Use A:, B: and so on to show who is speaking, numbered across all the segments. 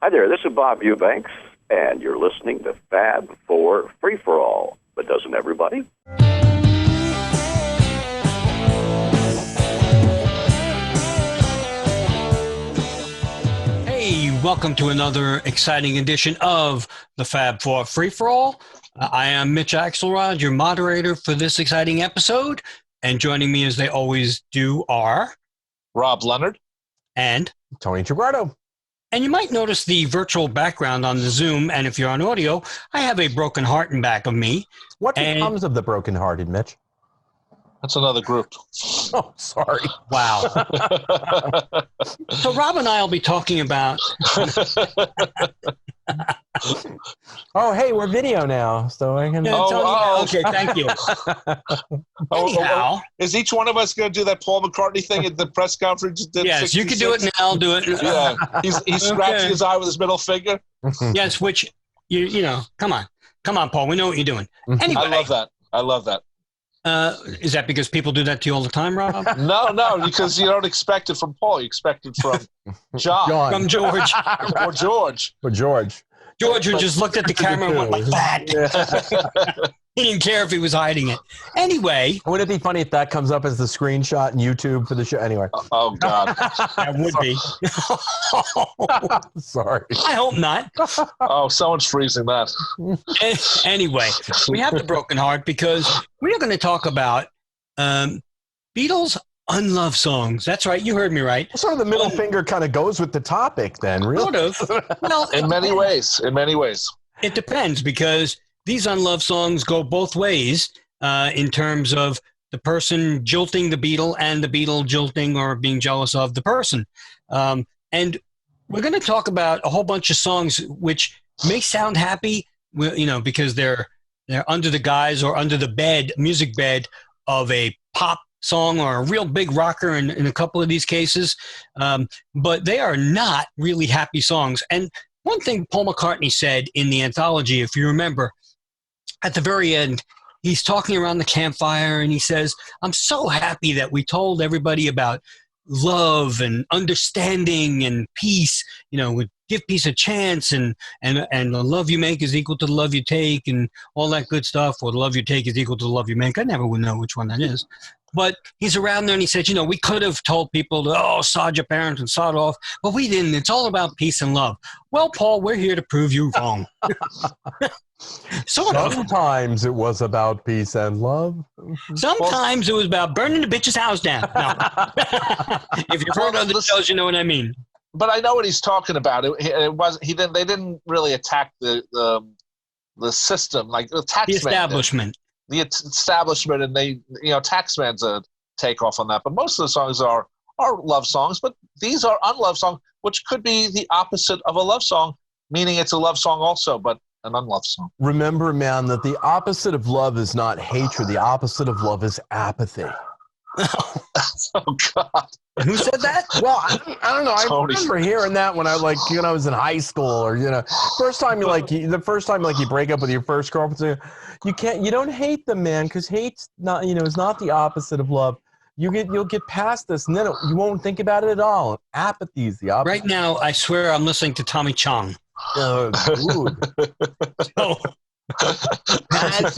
A: Hi there, this is Bob Eubanks, and you're listening to Fab 4 Free-for-All. But doesn't everybody?
B: Hey, welcome to another exciting edition of the Fab 4 Free-for-All. I am Mitch Axelrod, your moderator for this exciting episode, and joining me as they always do are...
C: Leonard.
B: And...
D: Traguardo.
B: And you might notice the virtual background on the Zoom, and if you're on audio, I have a broken heart in back of me.
D: What becomes of the broken-hearted, Mitch?
C: That's another group.
D: Oh, sorry.
B: Wow. So Rob and I will be talking about...
D: Oh, hey, we're video now, so I can...
B: Okay, thank you. Anyhow...
C: Is each one of us going to do that Paul McCartney thing at the press conference?
B: Yes, you can do it and I'll do it.
C: Yeah, he's scratching his eye with his middle finger.
B: Yes, which, you know, come on, Paul, we know what you're doing. Anyway,
C: I love that.
B: Is that because people do that to you all the time, Rob?
C: No, because you don't expect it from Paul. You expect it from John.
B: From George.
C: Or George.
D: Or George.
B: George who just looked at the camera and went like that.
C: Yeah.
B: He didn't care if he was hiding it. Anyway.
D: Wouldn't it be funny if that comes up as the screenshot in YouTube for the show? Anyway.
C: Oh, God.
B: That would be.
D: Sorry. I
B: hope not.
C: Oh, someone's freezing that.
B: Anyway, we have the broken heart because we're going to talk about Beatles Un-Love songs. That's right. You heard me right.
D: Sort of the middle finger kind of goes with the topic then, really.
B: Sort of. Well,
C: in many ways.
B: It depends because these Un-Love songs go both ways in terms of the person jilting the Beatle and the Beatle jilting or being jealous of the person. And we're going to talk about a whole bunch of songs which may sound happy, you know, because they're under the guise or under the music bed of a pop song or a real big rocker in a couple of these cases. But they are not really happy songs. And one thing Paul McCartney said in the anthology, if you remember, at the very end, he's talking around the campfire and he says, I'm so happy that we told everybody about love and understanding and peace, you know, we give peace a chance and the love you make is equal to the love you take and all that good stuff, or the love you take is equal to the love you make. I never would know which one that is. But he's around there and he said, you know, we could have told people to, sod your parents and sod off, but we didn't. It's all about peace and love. Well, Paul, we're here to prove you wrong.
D: Sometimes it was about peace and love.
B: Sometimes it was about burning the bitch's house down. No. If you've heard other shows, you know what I mean.
C: But I know what he's talking about. They didn't really attack the system, like the
B: establishment.
C: The establishment, and Taxman's a takeoff on that. But most of the songs are love songs, but these are unlove songs, which could be the opposite of a love song, meaning it's a love song also, but an unloved song.
D: Remember, man, that the opposite of love is not hatred. The opposite of love is apathy.
C: Oh, God.
B: Who said that?
D: Well, I don't know. I remember hearing that when I was in high school, or first time you break up with your first girlfriend. You don't hate them, man, because hate's not is not the opposite of love. You'll get past this, and then you won't think about it at all. Apathy is the opposite.
B: Right now, I swear I'm listening to Tommy Chong.
D: That's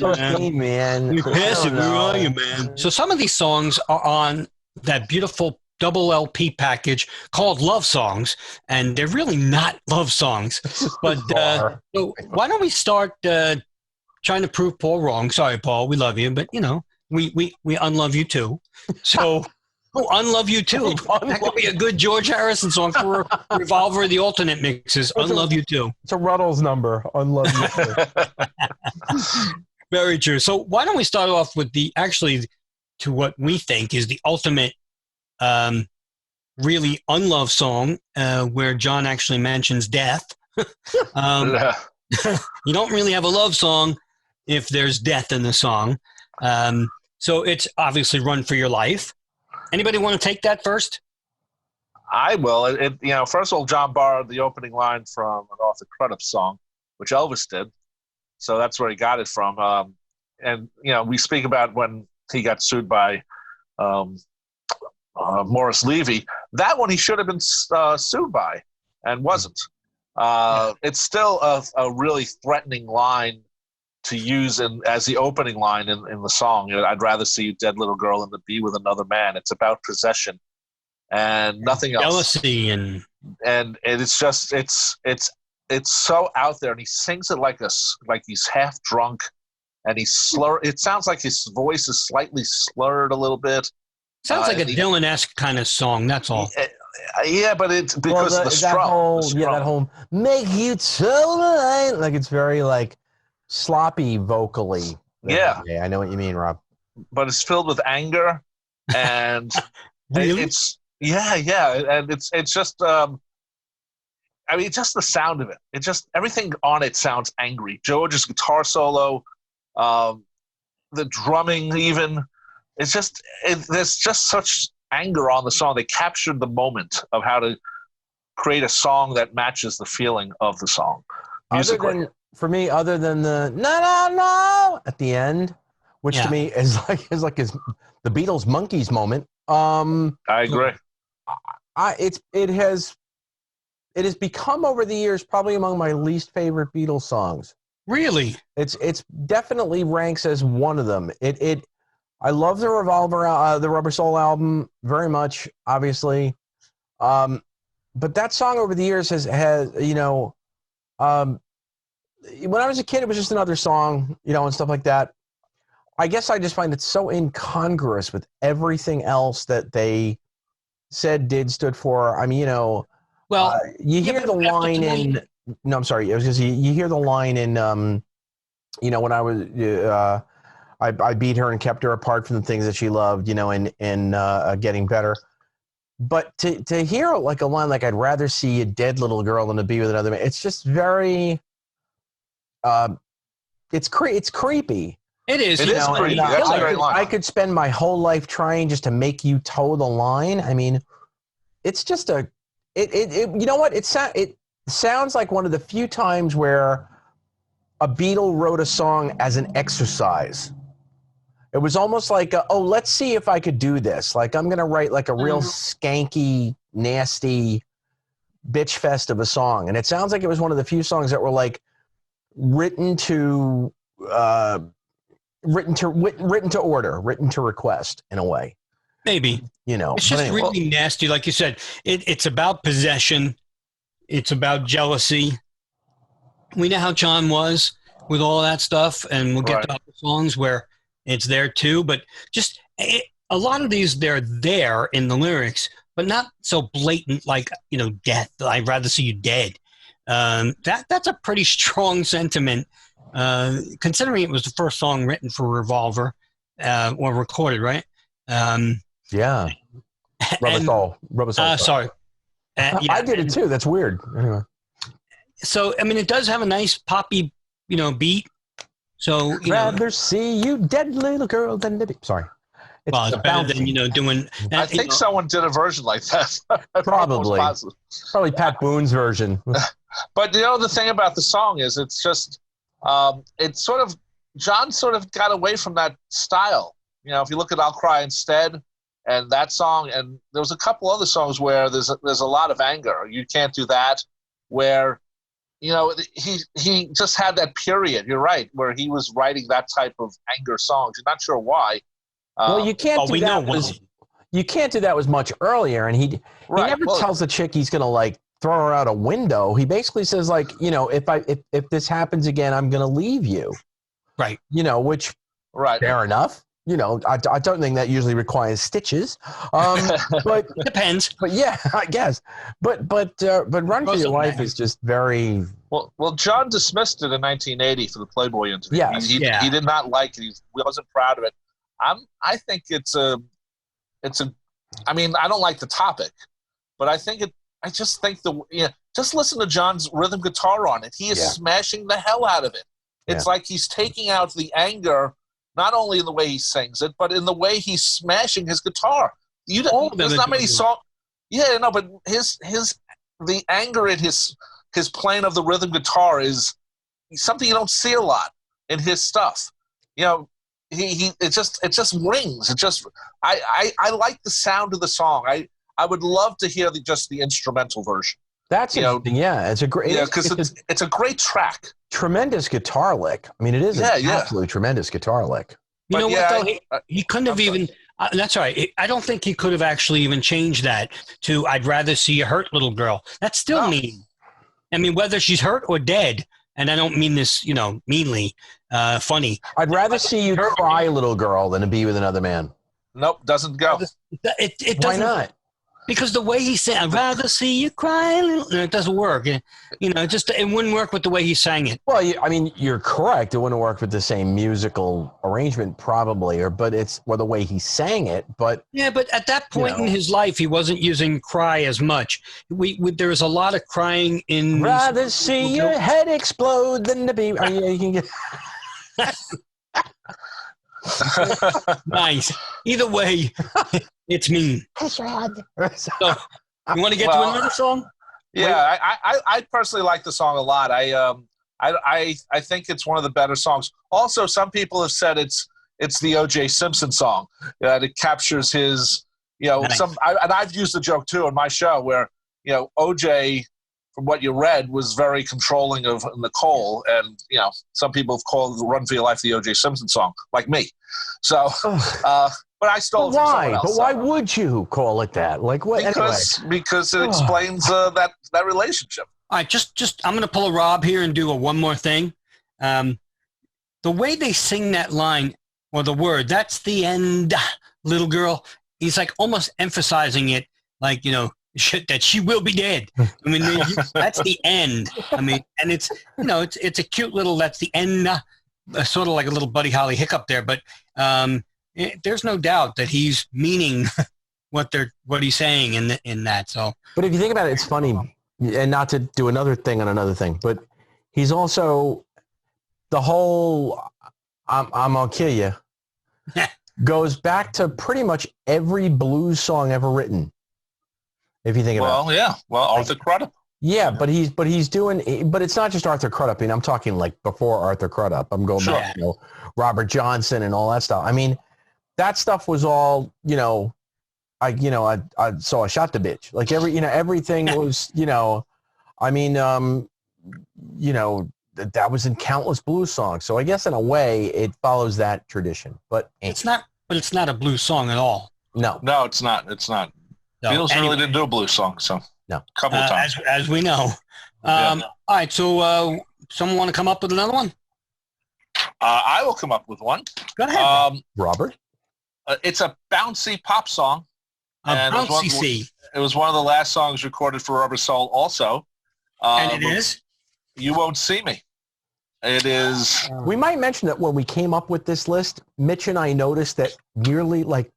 D: okay, man.
B: You passive, where are you, man? So some of these songs are on that beautiful double LP package called Love Songs, and they're really not love songs. But so why don't we start trying to prove Paul wrong? Sorry, Paul, we love you, but we unlove you too. So Unlove You Too. That could be a good George Harrison song for Revolver, the alternate mixes. Unlove You Too.
D: It's a Ruddles number. Unlove You Too.
B: Very true. So why don't we start off with to what we think is the ultimate really unloved song where John actually mentions death. You don't really have a love song if there's death in the song. So it's obviously Run for Your Life. Anybody want to take that first?
C: I will. First of all, John borrowed the opening line from an Arthur Crudup song, which Elvis did. So that's where he got it from. And we speak about when he got sued by Morris Levy. That one he should have been sued by and wasn't. It's still a really threatening line to use as the opening line in the song. I'd rather see you dead little girl than to be with another man. It's about possession and nothing else.
B: Jealousy and
C: it's just it's so out there, and he sings it like he's half drunk, and he's slur. It sounds like his voice is slightly slurred a little bit.
B: Sounds like a Dylan-esque kind of song. That's all.
C: Yeah, but it's because of the strum.
D: That whole make you toe like it's very like sloppy vocally.
C: Yeah,
D: I know what you mean, Rob.
C: But it's filled with anger, and
B: really?
C: it's and it's just. I mean, just the sound of it. It just everything on it sounds angry. George's guitar solo, the drumming, even. It's just there's just such anger on the song. They captured the moment of how to create a song that matches the feeling of the song musically.
D: For me, other than the no at the end, which to me is like the Beatles Monkeys moment. I
C: agree.
D: It has become over the years probably among my least favorite Beatles songs.
B: Really?
D: It's definitely ranks as one of them. I love the the Rubber Soul album very much, obviously. But that song over the years has when I was a kid, it was just another song, and stuff like that. I guess I just find it so incongruous with everything else that they said, did, stood for. I mean,
B: well,
D: you hear the line in. No, I'm sorry. It was just you hear the line in. When I was, I beat her and kept her apart from the things that she loved. In getting better. But to hear like a line like "I'd rather see a dead little girl than to be with another man," it's just very. It's creepy.
B: It is.
C: It is creepy. That's a great line.
D: I could spend my whole life trying just to make you toe the line. I mean, it's just you know what? It sounds like one of the few times where a Beatle wrote a song as an exercise. It was almost like, let's see if I could do this. Like, I'm going to write like a real skanky, nasty bitch fest of a song. And it sounds like it was one of the few songs that were like written to order, written to request in a way.
B: Maybe. It's just really nasty. Like you said, it's about possession. It's about jealousy. We know how John was with all that stuff, and we'll get to other songs where it's there too. But just a lot of these, they're there in the lyrics, but not so blatant like, death. I'd rather see you dead. That's a pretty strong sentiment, considering it was the first song written for Revolver, or recorded, right?
D: Yeah. Rubber Soul.
B: Sorry.
D: I did it too. That's weird. Anyway.
B: So, I mean, it does have a nice poppy, beat. So,
D: rather see you dead little girl than to be. Sorry.
B: It's better than, doing that.
C: I think someone did a version like that.
D: Probably Pat Boone's version.
C: But the thing about the song is it's just John sort of got away from that style. If you look at I'll Cry Instead and that song, and there was a couple other songs where there's a lot of anger. You Can't Do That, where he just had that period. You're right, where he was writing that type of anger songs. You're not sure why.
D: You can't do that. You can't do that was much earlier, and he never tells the chick he's gonna like throw her out a window. He basically says like, if this happens again, I'm gonna leave you.
B: Right.
D: Which fair enough. I don't think that usually requires stitches. But
B: depends.
D: But yeah, I guess. But Run for Your Life is just very
C: well. John dismissed it in 1980 for the Playboy interview.
D: Yes.
C: He did not like it. He wasn't proud of it. I think it's a. I mean, I don't like the topic, but I just think just listen to John's rhythm guitar on it. He is smashing the hell out of it. It's like he's taking out the anger, not only in the way he sings it, but in the way he's smashing his guitar. There's not many songs. Yeah, no, but the anger in his playing of the rhythm guitar is something you don't see a lot in his stuff. It just rings. I like the sound of the song. I would love to hear just the instrumental version.
D: That's interesting. Yeah, it's a great.
C: Yeah, because it's a great track.
D: Tremendous guitar lick. I mean, it is an absolutely tremendous guitar lick.
B: You know what, though? He couldn't have even that's all right. I don't think he could have actually even changed that to "I'd rather see you hurt, little girl." That's still mean. I mean, whether she's hurt or dead, and I don't mean this, meanly, funny.
D: I'd rather see you cry, little girl, than to be with another man.
C: Nope, doesn't go.
B: It doesn't.
D: Why not?
B: Because the way he said, "I'd rather see you cry," it doesn't work. It wouldn't work with the way he sang it.
D: Well, I mean, you're correct. It wouldn't work with the same musical arrangement, probably, but it's the way he sang it. But
B: yeah, but at that point in his life, he wasn't using cry as much. There was a lot of crying in.
D: Rather see your head explode than to be. I mean, you can get.
B: Nice. Either way, it's mean. So, you want to get to another song?
C: Yeah, I personally like the song a lot. I think it's one of the better songs. Also, some people have said it's the O.J. Simpson song. That it captures his, nice. And I've used the joke too on my show where O.J. from what you read was very controlling of Nicole, and some people have called "Run for Your Life" the O.J. Simpson song, like me. So, but I stole it from someone else.
D: But why would you call it that? Like what?
C: Because it explains that relationship.
B: All right, just I'm going to pull a Rob here and do one more thing. The way they sing that line or the word, that's the end, little girl. He's like almost emphasizing it, like that she will be dead. I mean, that's the end. I mean, and it's it's a cute little that's the end, sort of like a little Buddy Holly hiccup there. But there's no doubt that he's meaning what he's saying in that. So,
D: but if you think about it, it's funny, and not to do another thing on another thing, but he's also the whole "I'm gonna kill you" goes back to pretty much every blues song ever written. If you think about it.
C: Arthur Crudup.
D: Yeah, but it's not just Arthur Crudup. I mean, I'm talking like before Arthur Crudup. I'm going back, Robert Johnson and all that stuff. I mean, that stuff was all, I saw I shot the bitch. Like everything was, I mean, that was in countless blues songs. So I guess in a way it follows that tradition, but
B: it's not a blues song at all.
D: No,
C: it's not. So, Beatles really didn't do a blues song, so
D: no,
C: a couple of times.
B: As we know. All right, so someone want to come up with another one?
C: I will come up with one.
B: Go ahead,
D: Robert.
C: It's a bouncy pop song.
B: Bouncy.
C: It was one of the last songs recorded for Rubber Soul also.
B: And it is?
C: You Won't See Me. It is.
D: We might mention that when we came up with this list, Mitch and I noticed that nearly like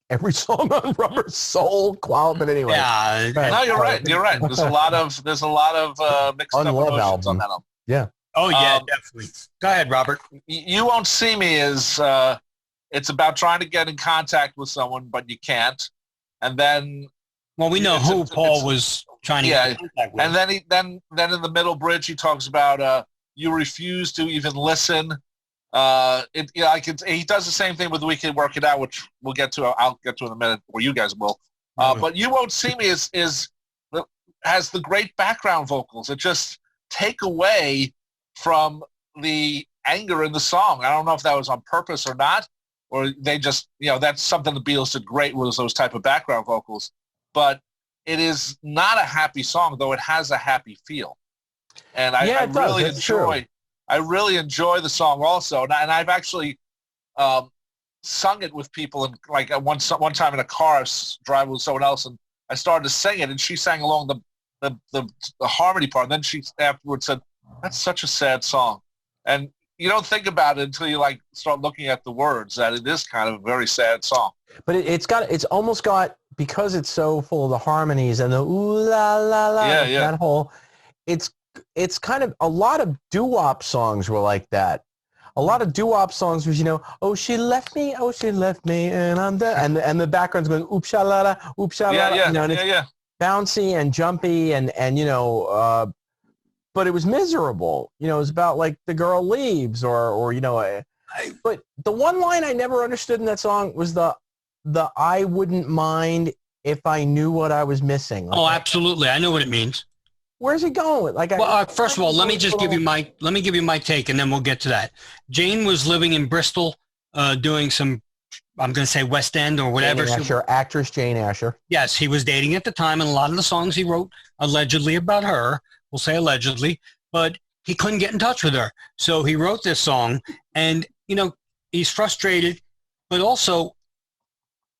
D: every song on Rubber Soul but anyway.
B: Yeah.
C: No, you're right. There's a lot of mixed up emotions on that album.
D: Yeah.
B: Oh yeah, definitely. Go ahead, Robert.
C: You Won't See Me is it's about trying to get in contact with someone, but you can't. And then
B: we know who Paul was trying to get in contact with.
C: And then in the middle bridge he talks about you refuse to even listen. He does the same thing with "We Can Work It Out," which I'll get to in a minute, or you guys will. But "You Won't See Me" has the great background vocals. It just take away from the anger in the song. I don't know if that was on purpose or not, or they just that's something the Beatles did great, was those type of background vocals. But it is not a happy song, though it has a happy feel, and I really enjoy the song also, and I've actually sung it with people, and like one time in a car, driving with someone else, and I started to sing it, and she sang along the harmony part, and then she afterwards said, "That's such a sad song," and you don't think about it until you start looking at the words that it is kind of a very sad song.
D: But it's almost got, because it's so full of the harmonies and the ooh la la la, that whole, it's kind of, a lot of doo-wop songs were like that. A lot of doo-wop songs was, oh, she left me, and I'm dead. And the background's going, oops, la la, oops, la la. And it's bouncy and jumpy and but it was miserable. It was about like the girl leaves or but the one line I never understood in that song was the I wouldn't mind if I knew what I was missing.
B: Absolutely. I know what it means.
D: Where's he going? Like,
B: well, first of all, let me give you my take, and then we'll get to that. Jane was living in Bristol, doing some, I'm going to say West End or whatever.
D: Actress Jane Asher.
B: Yes, he was dating at the time, and a lot of the songs he wrote allegedly about her, we'll say allegedly, but he couldn't get in touch with her. So he wrote this song, and, he's frustrated, but also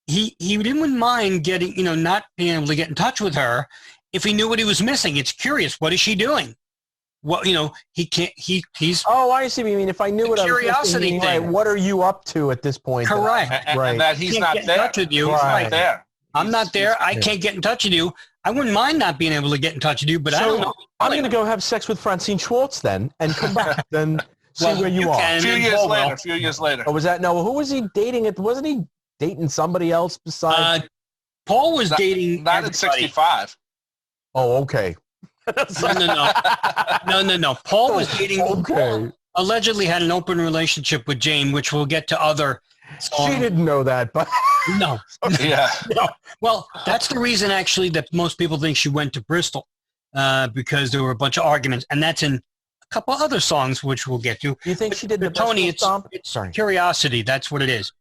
B: he didn't mind getting, not being able to get in touch with her if he knew what he was missing. It's curious. What is she doing? Well, he can't, he's.
D: Oh, I see what you mean. If I knew what I was missing, right, what are you up to at this point?
B: Correct.
C: Right. And that he's not there.
B: Touch with you.
C: Right. Not there.
B: I'm not there. I can't get in touch with you. I wouldn't mind not being able to get in touch with you, but I don't know.
D: I'm going to go have sex with Francine Schwartz then and come back then see where you are.
C: A few years later.
D: Oh, was that? No, who was he dating? Wasn't he dating somebody else besides?
B: Paul was dating.
C: Not at 65.
D: Oh, okay.
B: No. Paul was dating.
D: Okay.
B: Paul allegedly had an open relationship with Jane, which we'll get to other songs.
D: She didn't know that, but
B: no.
C: Yeah.
B: No. Well, that's the reason actually that most people think she went to Bristol, because there were a bunch of arguments, and that's in a couple other songs, which we'll get to.
D: You think she did the
B: Tony?
D: Bristol
B: It's curiosity. That's what it is.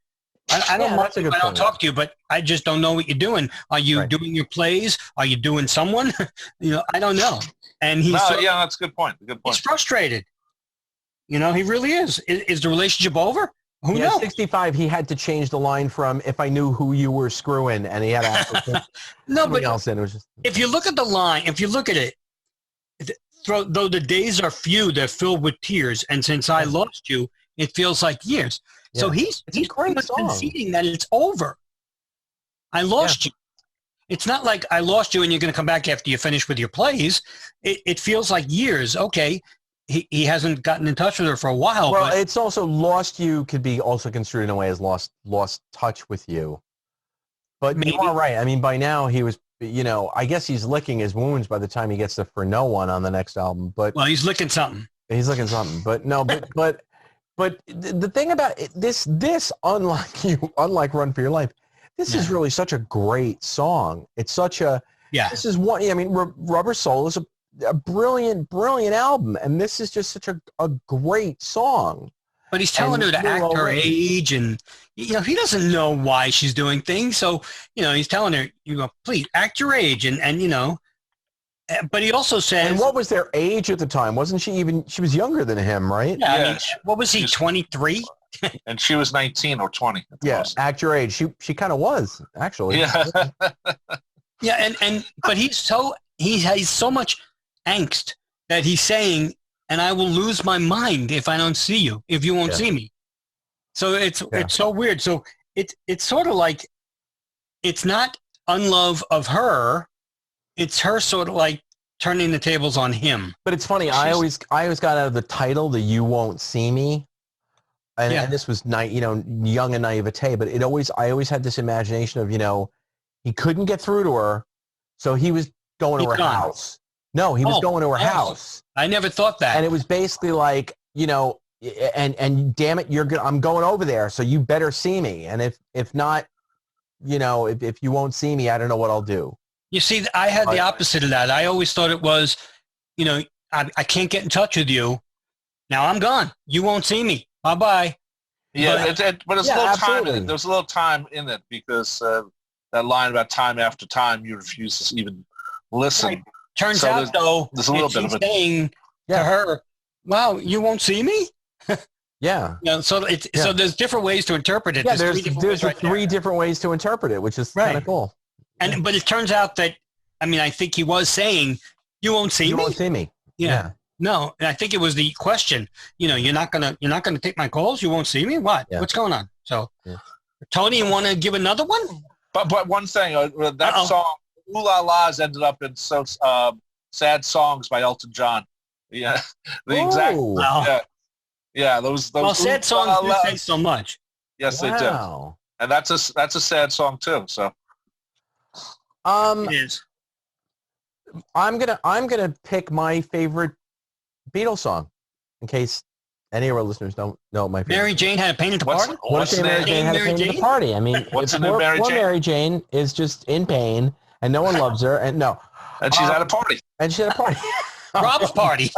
B: I don't talk to you, but I just don't know what you're doing. Are you doing your plays? Are you doing someone? I don't know. And
C: that's a good point.
B: He's frustrated. He really is. Is the relationship over? Who knows?
D: 65, he had to change the line from "if I knew who you were screwing," and he had to have something else in. It was just.
B: If you look at the line, if you look at it, though the days are few, they're filled with tears. And since I lost you, it feels like years. Yeah. So he's conceding that it's over. I lost you. It's not like I lost you and you're going to come back after you finish with your plays. It feels like years. Okay, he hasn't gotten in touch with her for a while.
D: Well, it's also lost you could be also construed in a way as lost touch with you. But maybe. You are right. I mean, by now he was, I guess he's licking his wounds by the time he gets to For No One on the next album. But
B: well, he's licking something.
D: But no, but the thing about this, unlike Run for Your Life, this is really such a great song. It's such a, this is one, Rubber Soul is a brilliant, brilliant album. And this is just such a great song.
B: But he's telling her to act her age, and, he doesn't know why she's doing things. So, he's telling her, please act your age. And but he also says...
D: And what was their age at the time? Wasn't she she was younger than him, right?
B: Yeah, I mean, what was he, 23?
C: And she was 19 or 20.
D: Yeah, act your age. She kind of was, actually.
C: Yeah.
B: Yeah, but he has so much angst that he's saying, and I will lose my mind if I don't see you, if you won't see me. So it's so weird. So it's sort of like, it's not unlove of her. It's her sort of like turning the tables on him.
D: But it's funny. I always got out of the title, the "You Won't See Me," and this was young and naivete. But I always had this imagination of he couldn't get through to her, so he was going to her house. No, he was going to her house.
B: I never thought that.
D: And it was basically like and damn it, I'm going over there, so you better see me. And if not, if you won't see me, I don't know what I'll do.
B: You see, I had the opposite of that. I always thought it was, I can't get in touch with you. Now I'm gone. You won't see me. Bye-bye.
C: Yeah, but it's a little time in it. There's a little time in it because that line about time after time, you refuse to even listen.
B: Right. Turns out, though,
C: there's a little bit of it.
B: Saying to her, wow, you won't see me?
D: Yeah.
B: So there's different ways to interpret it.
D: Yeah, there's three different ways to interpret it, which is kind of cool.
B: But it turns out that, I think he was saying, you won't see me?
D: You won't see me. Yeah.
B: No, I think it was the question, you're not gonna take my calls? You won't see me? What? Yeah. What's going on? So, Tony, you want to give another one?
C: But one thing, that song, Ooh La La's ended up in Sad Songs by Elton John. Yeah. Those
B: well, sad songs do say so much.
C: Yes, they do. And that's a sad song too, so.
B: It is.
D: I'm gonna pick my favorite Beatles song, in case any of our listeners don't know my favorite.
B: Mary Jane Had a Pain at the Party.
D: Mary Jane Had a Pain at the Party. I mean, Mary Jane is just in pain, and no one loves her, and no.
C: And she's at a party.
D: And she had a party.
B: Rob's party,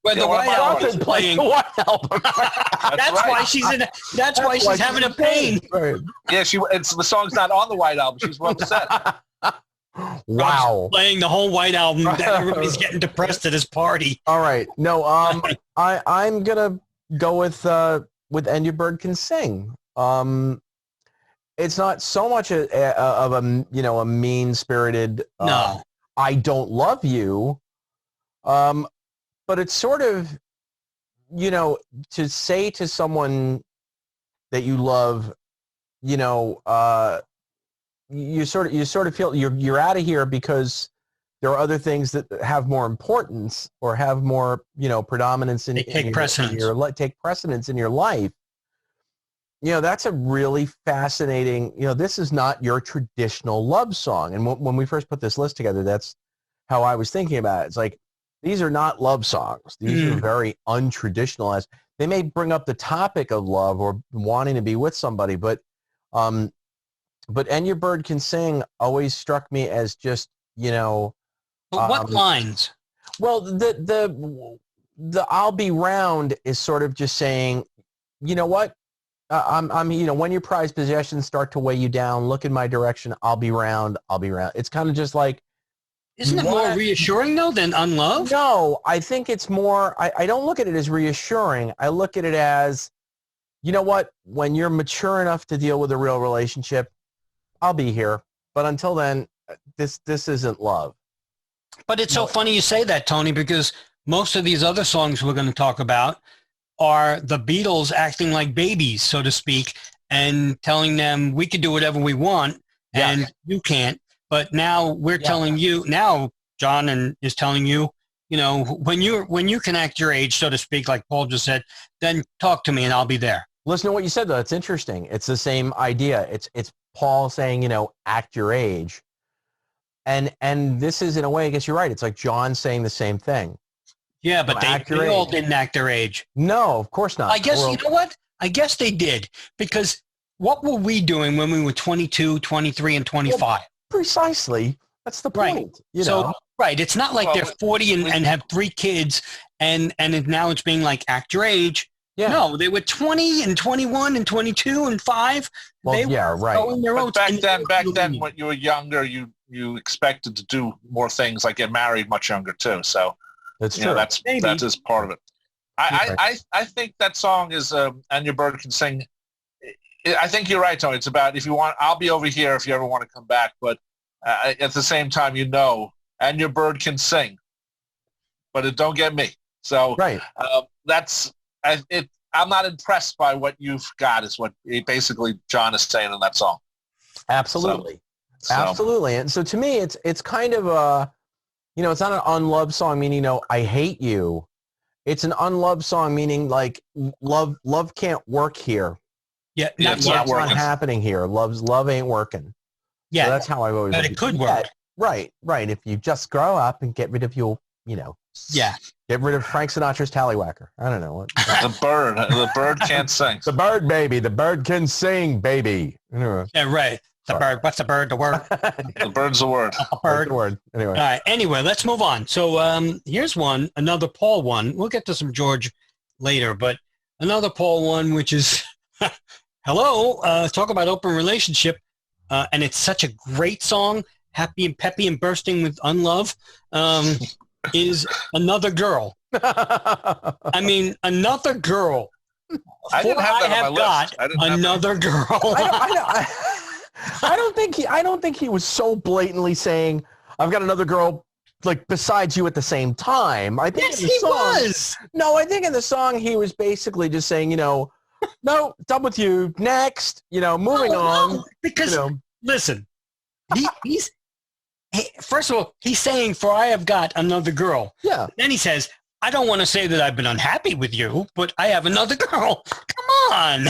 B: where the White Album is playing.
D: The White Album.
B: That's right. Why she's in. That's why she's having a pain.
D: Right.
C: Yeah, the song's not on the White Album. She's upset.
D: Wow.
B: Rob's playing the whole White Album. Everybody's getting depressed at his party.
D: All right. No. I'm gonna go with "And Your Bird Can Sing." It's not so much of a mean-spirited.
B: No.
D: I don't love you. But it's sort of, to say to someone that you love, you sort of feel you're out of here because there are other things that have more importance or have more, predominance in
B: take precedence
D: in your life. That's a really fascinating, this is not your traditional love song. And when we first put this list together, that's how I was thinking about it. It's like, these are not love songs. These are very untraditional. They may bring up the topic of love or wanting to be with somebody, but "And Your Bird Can Sing" always struck me as just,
B: But what lines?
D: Well, the "I'll be round" is sort of just saying, you know what? I'm when your prized possessions start to weigh you down, look in my direction. I'll be round. I'll be round. It's kind of just like,
B: isn't it more reassuring, though, than "Un-Love"?
D: No, I think it's more, I don't look at it as reassuring. I look at it as, you know what? When you're mature enough to deal with a real relationship, I'll be here. But until then, this isn't love.
B: But it's so funny you say that, Tony, because most of these other songs we're going to talk about are the Beatles acting like babies, so to speak, and telling them we can do whatever we want and you can't. But now we're telling you, now John is telling you, when you can act your age, so to speak, like Paul just said, then talk to me and I'll be there.
D: Listen to what you said, though. It's interesting. It's the same idea. It's Paul saying, act your age. And this is, in a way, I guess you're right. It's like John saying the same thing.
B: Yeah, but they all didn't act their age.
D: No, of course not.
B: I guess, you know what? I guess they did. Because what were we doing when we were 22, 23, and 25? Well,
D: precisely. That's the point.
B: Right. Right. It's not like they're 40 and have 3 kids and now it's being like, act your age. Yeah. No, they were 20 and 21 and 22 and 5.
D: Well,
B: they
D: were right.
C: But back then, when you were younger, you expected to do more things, like get married much younger too. So
D: that's true.
C: That is part of it. I think that song is "And Your Bird Can Sing." I think you're right, Tony. It's about, if you want, I'll be over here if you ever want to come back. But at the same time, "And Your Bird Can Sing," but it don't get me. So
D: right.
C: I'm not impressed by what you've got, is what basically John is saying in that song.
D: Absolutely. Absolutely. And so to me, it's kind of a, it's not an unloved song meaning, I hate you. It's an unloved song meaning like love can't work here.
B: Yeah,
D: it's not happening here. Love ain't working.
B: Yeah,
D: so that's how I've always.
B: But it could work.
D: Right. If you just grow up and get rid of your,
B: Yeah.
D: Get rid of Frank Sinatra's Tallywhacker. I don't know what.
C: The bird can't sing.
D: The bird, baby. The bird can sing, baby.
B: Yeah, right. The bird. What's the bird? The word.
C: The bird's the word.
B: A bird.
D: The word. Anyway.
B: All right. Anyway, let's move on. So here's another Paul one. We'll get to some George later, but another Paul one, which is, hello, talk about open relationship. And it's such a great song, happy and peppy and bursting with "Un-Love." Is "Another Girl." I mean, "Another Girl."
C: I didn't have that on my list.
B: Another girl.
D: I don't think he was so blatantly saying, "I've got another girl like besides you" at the same time. I think
B: yes, he was.
D: No, I think in the song he was basically just saying, no, done with you. Next, moving on.
B: No, because listen, he's. First of all, he's saying, "For I have got another girl."
D: Yeah.
B: Then he says, "I don't want to say that I've been unhappy with you, but I have another girl." Come on.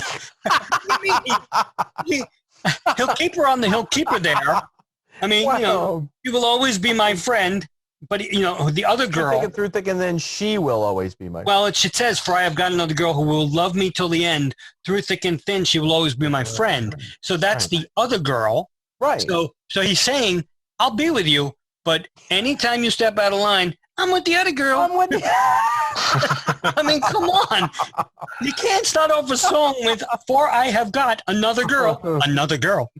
B: He'll keep her he'll keep her there. I mean, you will always be my friend, but the other girl.
D: Through thick and then she will always be my friend.
B: Well, it says, "For I have got another girl who will love me till the end. Through thick and thin, she will always be my friend." So that's the other girl.
D: Right.
B: So he's saying, "I'll be with you, But anytime you step out of line, I'm with the other girl.
D: I'm with the
B: I mean, come on. You can't start off a song with, for I have got another girl. Another girl.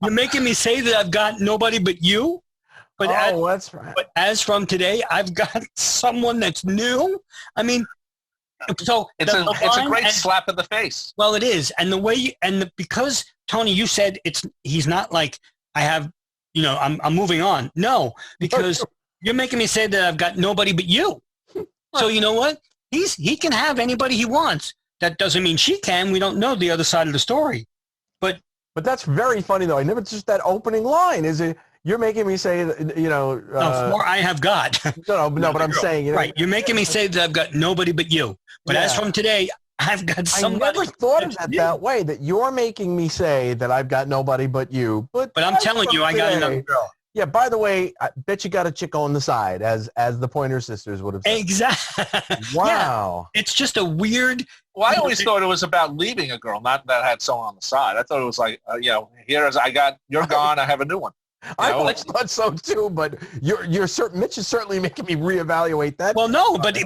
B: You're making me say that I've got nobody but you. But
D: that's right.
B: But as from today, I've got someone that's new. I mean, so
C: it's a great slap in the face.
B: Well, it is. And the way because Tony, you said he's not like I have, I'm moving on. No, because you're making me say that I've got nobody but you. So you know what? He can have anybody he wants. That doesn't mean she can. We don't know the other side of the story. But
D: that's very funny though. I never just that opening line is it. You're making me say that,
B: for I have got.
D: No, but I'm saying.
B: Right. You're making me say that I've got nobody but you. But as from today, I've got somebody.
D: I never thought of it that way, that you're making me say that I've got nobody but you. But
B: I'm telling you, I got another girl.
D: Yeah, by the way, I bet you got a chick on the side, as the Pointer Sisters would have said.
B: Exactly.
D: Wow.
B: Yeah. It's just a weird...
C: Well, I always thought it was about leaving a girl, not that had someone on the side. I thought it was like, you're gone, I have a new one.
D: I always thought so too, but you're certain. Mitch is certainly making me reevaluate that.
B: Well, no, but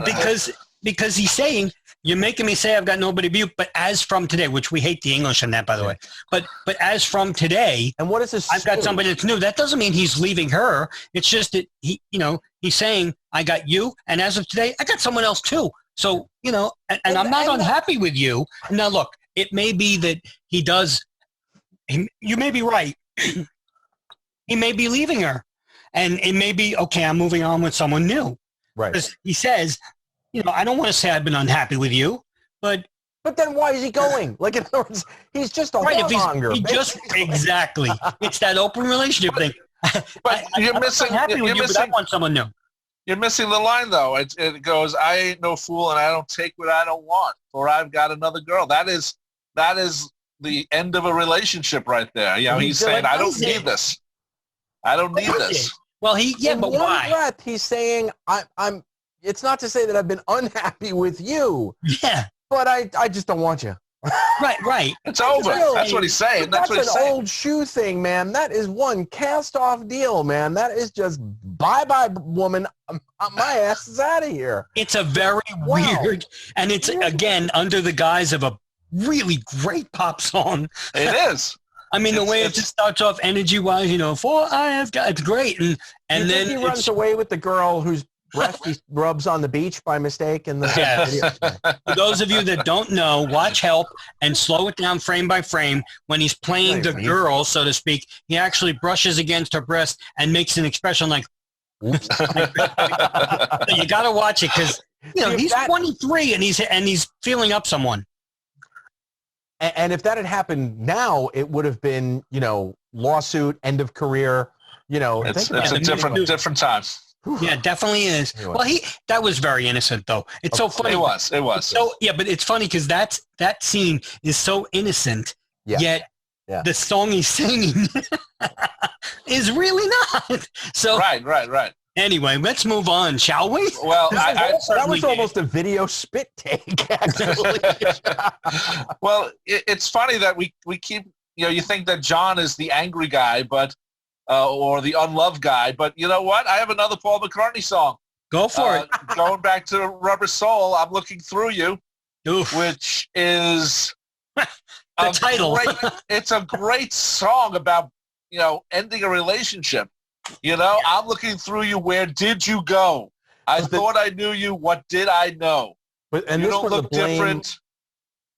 B: because he's saying you're making me say I've got nobody but you. But as from today, which we hate the English in that, by the way. But as from today,
D: and what is this?
B: I've got somebody that's new. That doesn't mean he's leaving her. It's just that he's saying I got you, and as of today, I got someone else too. So and I'm not unhappy with you. Now look, it may be that he does. You may be right. He may be leaving her, and it may be, okay, I'm moving on with someone new.
D: Right.
B: Because he says, I don't want to say I've been unhappy with you, but
D: then why is he going? Like, in other words, he's just a whoremonger.
B: Exactly. It's that open relationship thing.
C: But you're missing.
B: Happy with you, but I want someone new.
C: You're missing the line, though. It goes, I ain't no fool, and I don't take what I don't want, or I've got another girl. That is the end of a relationship right there. He's saying, I don't need this. I don't need this.
B: Well, but why?
D: Breath, he's saying, I'm. It's not to say that I've been unhappy with you.
B: Yeah.
D: But I just don't want you.
B: Right.
C: It's over. That's what he's saying. That's what he's saying.
D: That's an old shoe thing, man. That is one cast-off deal, man. That is just bye-bye, woman. My ass is out of here.
B: It's a very weird, and it's, again, under the guise of a really great pop song.
C: It is.
B: I mean, the way it just starts off energy-wise, for I have got, it's great. And then
D: he runs away with the girl whose breast he rubs on the beach by mistake in the
B: video. For those of you that don't know, watch Help and slow it down frame by frame. When he's playing the girl, so to speak, he actually brushes against her breast and makes an expression like, oops. So you got to watch it because, he's 23 and he's feeling up someone.
D: And if that had happened now, it would have been, lawsuit, end of career.
C: It's a different time.
B: Yeah, definitely is. Well, that was very innocent, though. It's so funny.
C: It was.
B: So but it's funny because that scene is so innocent, yet the song he's singing is really not. So
C: right.
B: Anyway, let's move on, shall we?
C: Well,
D: that was almost a video spit take, actually.
C: Well, it's funny that we keep, you think that John is the angry guy, but or the unloved guy, but you know what? I have another Paul McCartney song.
B: Go for it.
C: Going back to Rubber Soul, I'm Looking Through You, which is
B: the title.
C: It's a great song about, ending a relationship. I'm looking through you. Where did you go? I thought I knew you. What did I know?
D: And
C: you don't look different,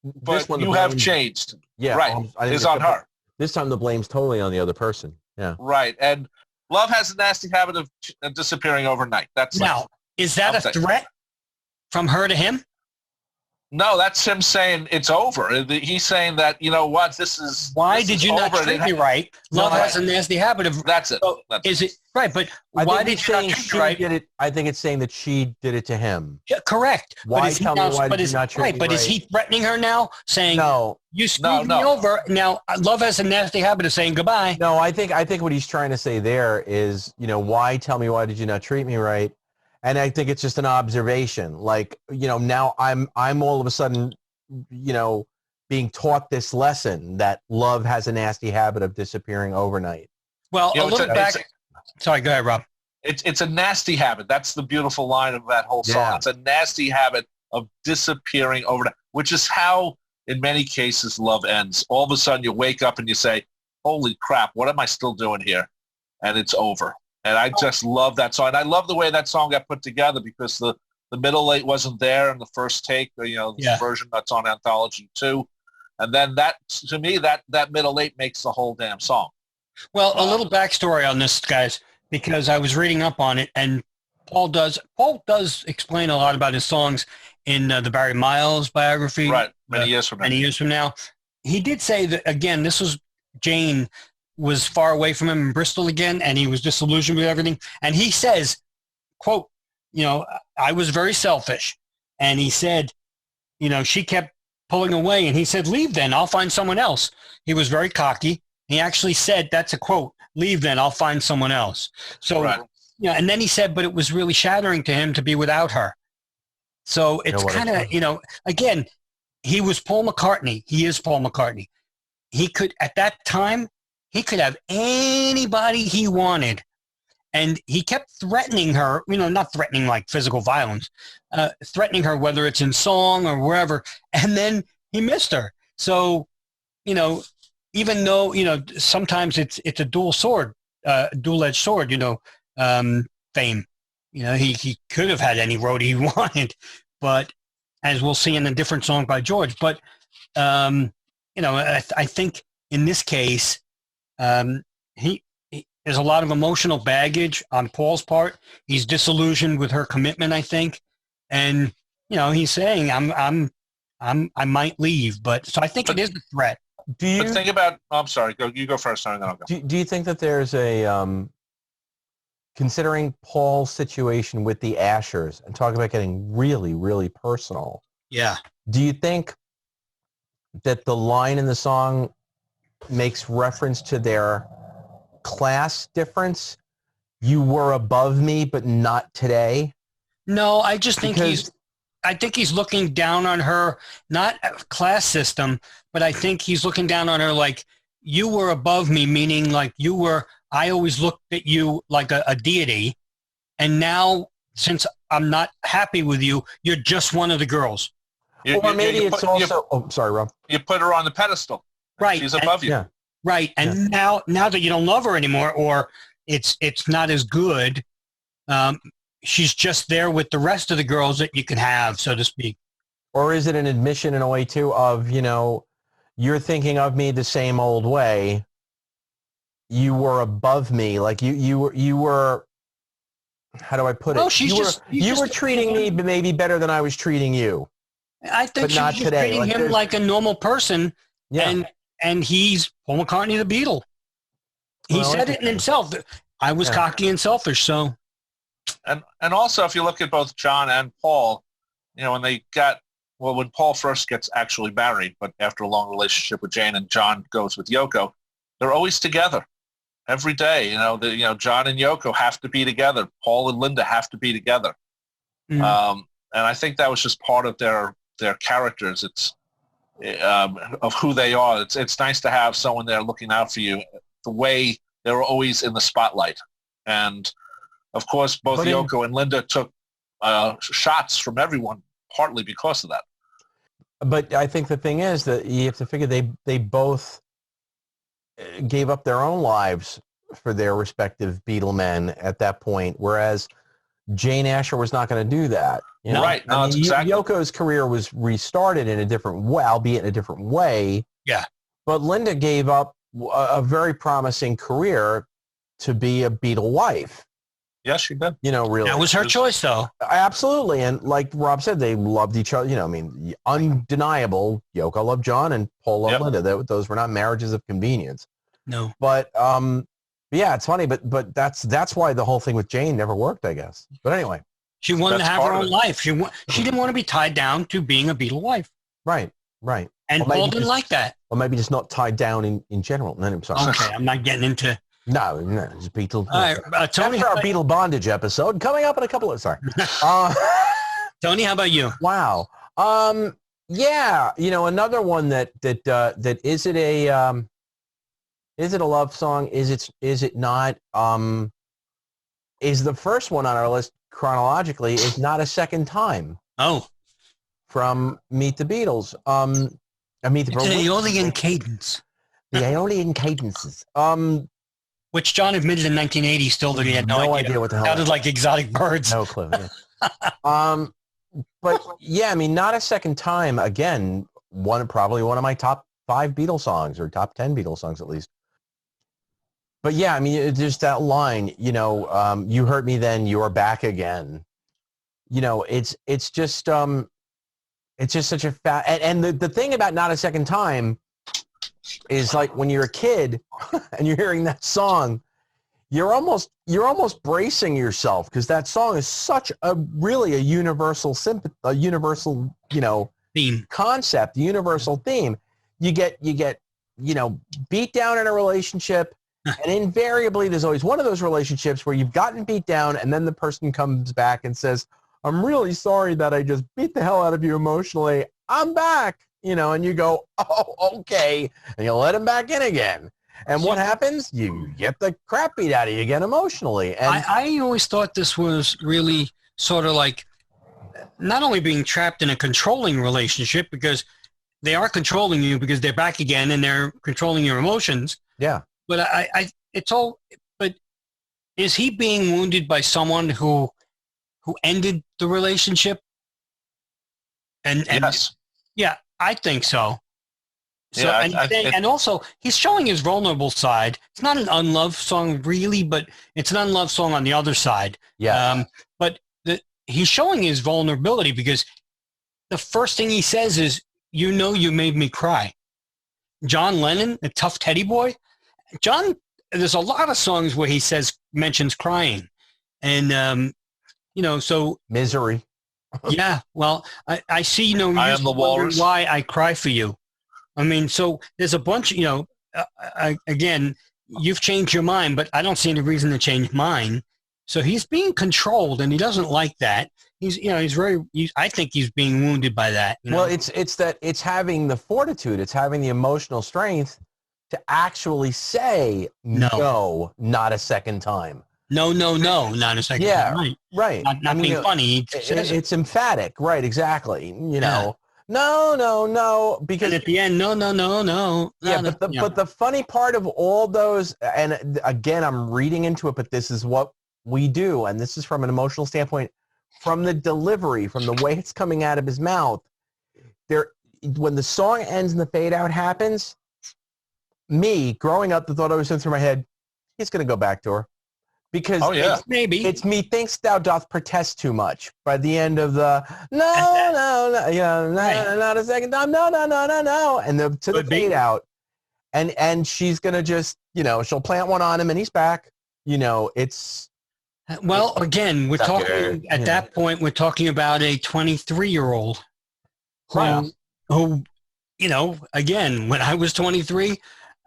C: but you have changed.
D: Yeah,
C: right. It's on her.
D: This time the blame's totally on the other person. Yeah.
C: Right. And love has a nasty habit of disappearing overnight.
B: Is that a threat from her to him?
C: No, that's him saying it's over. He's saying that, this is...
B: Why did you not treat me right? Love has a nasty habit of...
C: That's it.
B: Is it right? But why did you not treat me right?
D: I think it's saying that she did it to him.
B: Yeah, correct.
D: Why did you not treat me right?
B: But is he threatening her now, saying,
D: no,
B: you screwed me over? Now, love has a nasty habit of saying goodbye.
D: No, I think what he's trying to say there is, why did you not treat me right? And I think it's just an observation. Like, now I'm all of a sudden, being taught this lesson that love has a nasty habit of disappearing overnight.
B: Well, a little back. Sorry, go ahead, Rob.
C: It's a nasty habit. That's the beautiful line of that whole song.
D: Yeah.
C: It's a nasty habit of disappearing over time, which is how, in many cases, love ends. All of a sudden, you wake up and you say, holy crap, what am I still doing here? And it's over. And I just love that song. And I love the way that song got put together because the middle eight wasn't there in the first take, the version that's on Anthology 2. And then that, to me, that middle eight makes the whole damn song.
B: Well, a little backstory on this, guys, because I was reading up on it, and Paul does explain a lot about his songs in the Barry Miles biography.
C: Right, many years from now.
B: He did say that, again, this was Jane was far away from him in Bristol again, and he was disillusioned with everything. And he says, quote, I was very selfish. And he said, she kept pulling away. And he said, leave then, I'll find someone else. He was very cocky. He actually said, that's a quote, leave then, I'll find someone else. So,
C: right.
B: And then he said, but it was really shattering to him to be without her. So it's kind of, again, he was Paul McCartney. He is Paul McCartney. He could, at that time, he could have anybody he wanted. And he kept threatening her, not threatening like physical violence, threatening her, whether it's in song or wherever. And then he missed her. So, even though, sometimes it's a dual-edged sword, fame. He could have had any roadie he wanted, but as we'll see in a different song by George. But, I think in this case, there's a lot of emotional baggage on Paul's part. He's disillusioned with her commitment, I think. And, he's saying, I might leave, so I think it is a threat.
C: But think about, I'm sorry, you go first, and then I'll go.
D: Do you think that there's considering Paul's situation with the Ashers and talk about getting really, really personal.
B: Yeah.
D: Do you think that the line in the song makes reference to their class difference? You were above me, but not today?
B: No, I just think he's looking down on her, not a class system, but I think he's looking down on her like you were above me, meaning like I always looked at you like a deity. And now, since I'm not happy with you, you're just one of the girls.
D: Or maybe it's also, sorry, Rob.
C: You put her on the pedestal.
B: Right.
C: She's above you.
D: Yeah.
B: Right. And now that you don't love her anymore, or it's not as good, she's just there with the rest of the girls that you can have, so to speak.
D: Or is it an admission in a way, too, of, you're thinking of me the same old way. You were above me. Like you were, how do I put it?
B: Well,
D: you were treating me maybe better than I was treating you.
B: I think she's just treating him like a normal person. Yeah. And he's Paul McCartney, the Beatle. He said it in himself. I was cocky and selfish, so.
C: And also, if you look at both John and Paul, when Paul first gets actually married, but after a long relationship with Jane and John goes with Yoko, they're always together every day. John and Yoko have to be together. Paul and Linda have to be together. Mm-hmm. And I think that was just part of their characters. It's of who they are. It's nice to have someone there looking out for you. The way they were always in the spotlight, and of course, both Yoko and Linda took shots from everyone, partly because of that.
D: But I think the thing is that you have to figure they both gave up their own lives for their respective Beatle men at that point, whereas Jane Asher was not going to do that.
C: Right. No, exactly.
D: Yoko's career was restarted in a different way, albeit in a different way.
B: Yeah.
D: But Linda gave up a very promising career to be a Beatle wife.
C: Yes, she did.
D: Really.
B: That was her choice, though.
D: Absolutely. And like Rob said, they loved each other. Undeniable. Yoko loved John and Paul loved Linda. Those were not marriages of convenience.
B: No.
D: But, yeah, it's funny, but that's why the whole thing with Jane never worked, I guess. But anyway.
B: She wanted to have her own life. She didn't want to be tied down to being a Beatle wife.
D: Right.
B: And Paul didn't like that.
D: Or maybe just not tied down in general. No, I'm sorry.
B: Okay, I'm not getting into...
D: No, it's Beatle.
B: All right, Tony,
D: after our Beatle bondage episode, coming up in a couple of... Sorry.
B: Tony, how about you?
D: Wow. Yeah, another one that is it a love song? Is it not? is the first one on our list chronologically, is Not a Second Time.
B: Oh.
D: From Meet the Beatles. Meet the
B: It's the Aeolian cadence.
D: The Aeolian cadences.
B: Which John admitted in 1980 still that he had no idea
D: what the hell.
B: Sounded like exotic birds.
D: No clue. Yeah. But yeah, I mean, Not a Second Time, again, probably one of my top 5 Beatles songs, or top 10 Beatles songs at least. But yeah, I mean, just that line, you hurt me then, you're back again. It's just such a and the thing about Not a Second Time is, like, when you're a kid and you're hearing that song, you're almost bracing yourself, because that song is such a universal
B: theme
D: concept, universal theme. You get beat down in a relationship, and invariably there's always one of those relationships where you've gotten beat down, and then the person comes back and says, I'm really sorry that I just beat the hell out of you emotionally. I'm back, and you go, oh, okay. And you let him back in again. And what happens? You get the crap beat out of you again emotionally. And
B: I always thought this was really sort of like not only being trapped in a controlling relationship, because they are controlling you because they're back again and they're controlling your emotions.
D: Yeah.
B: But but is he being wounded by someone who ended the relationship? And
C: yes.
B: Yeah, I think so. So,
C: yeah,
B: and also, he's showing his vulnerable side. It's not an unloved song, really, but it's an unloved song on the other side.
D: Yeah.
B: But he's showing his vulnerability, because the first thing he says is, you made me cry. John Lennon, a tough teddy boy. There's a lot of songs where he mentions crying. And, so.
D: Misery.
B: Yeah, well, I see no reason
C: I am the walrus.
B: Why I cry for you. I mean, so there's a bunch, again, you've changed your mind, but I don't see any reason to change mine. So he's being controlled, and he doesn't like that. I think he's being wounded by that.
D: Well, it's having the fortitude, it's having the emotional strength to actually say, no, not a second time.
B: No, not a second time.
D: Right.
B: Not being funny.
D: It's emphatic. Right, exactly. No, because
B: and at the end, no.
D: Yeah, but the funny part of all those, and again, I'm reading into it, but this is what we do, and this is from an emotional standpoint, from the delivery, from the way it's coming out of his mouth. When the song ends and the fade out happens, me growing up, the thought always went through my head, he's going to go back to her. Because it's methinks thou doth protest too much. By the end of the not a second time, no, and to the fade out, and she's gonna just she'll plant one on him and he's back. It's
B: again we're talking at that point we're talking about a 23-year-old who again when I was 23,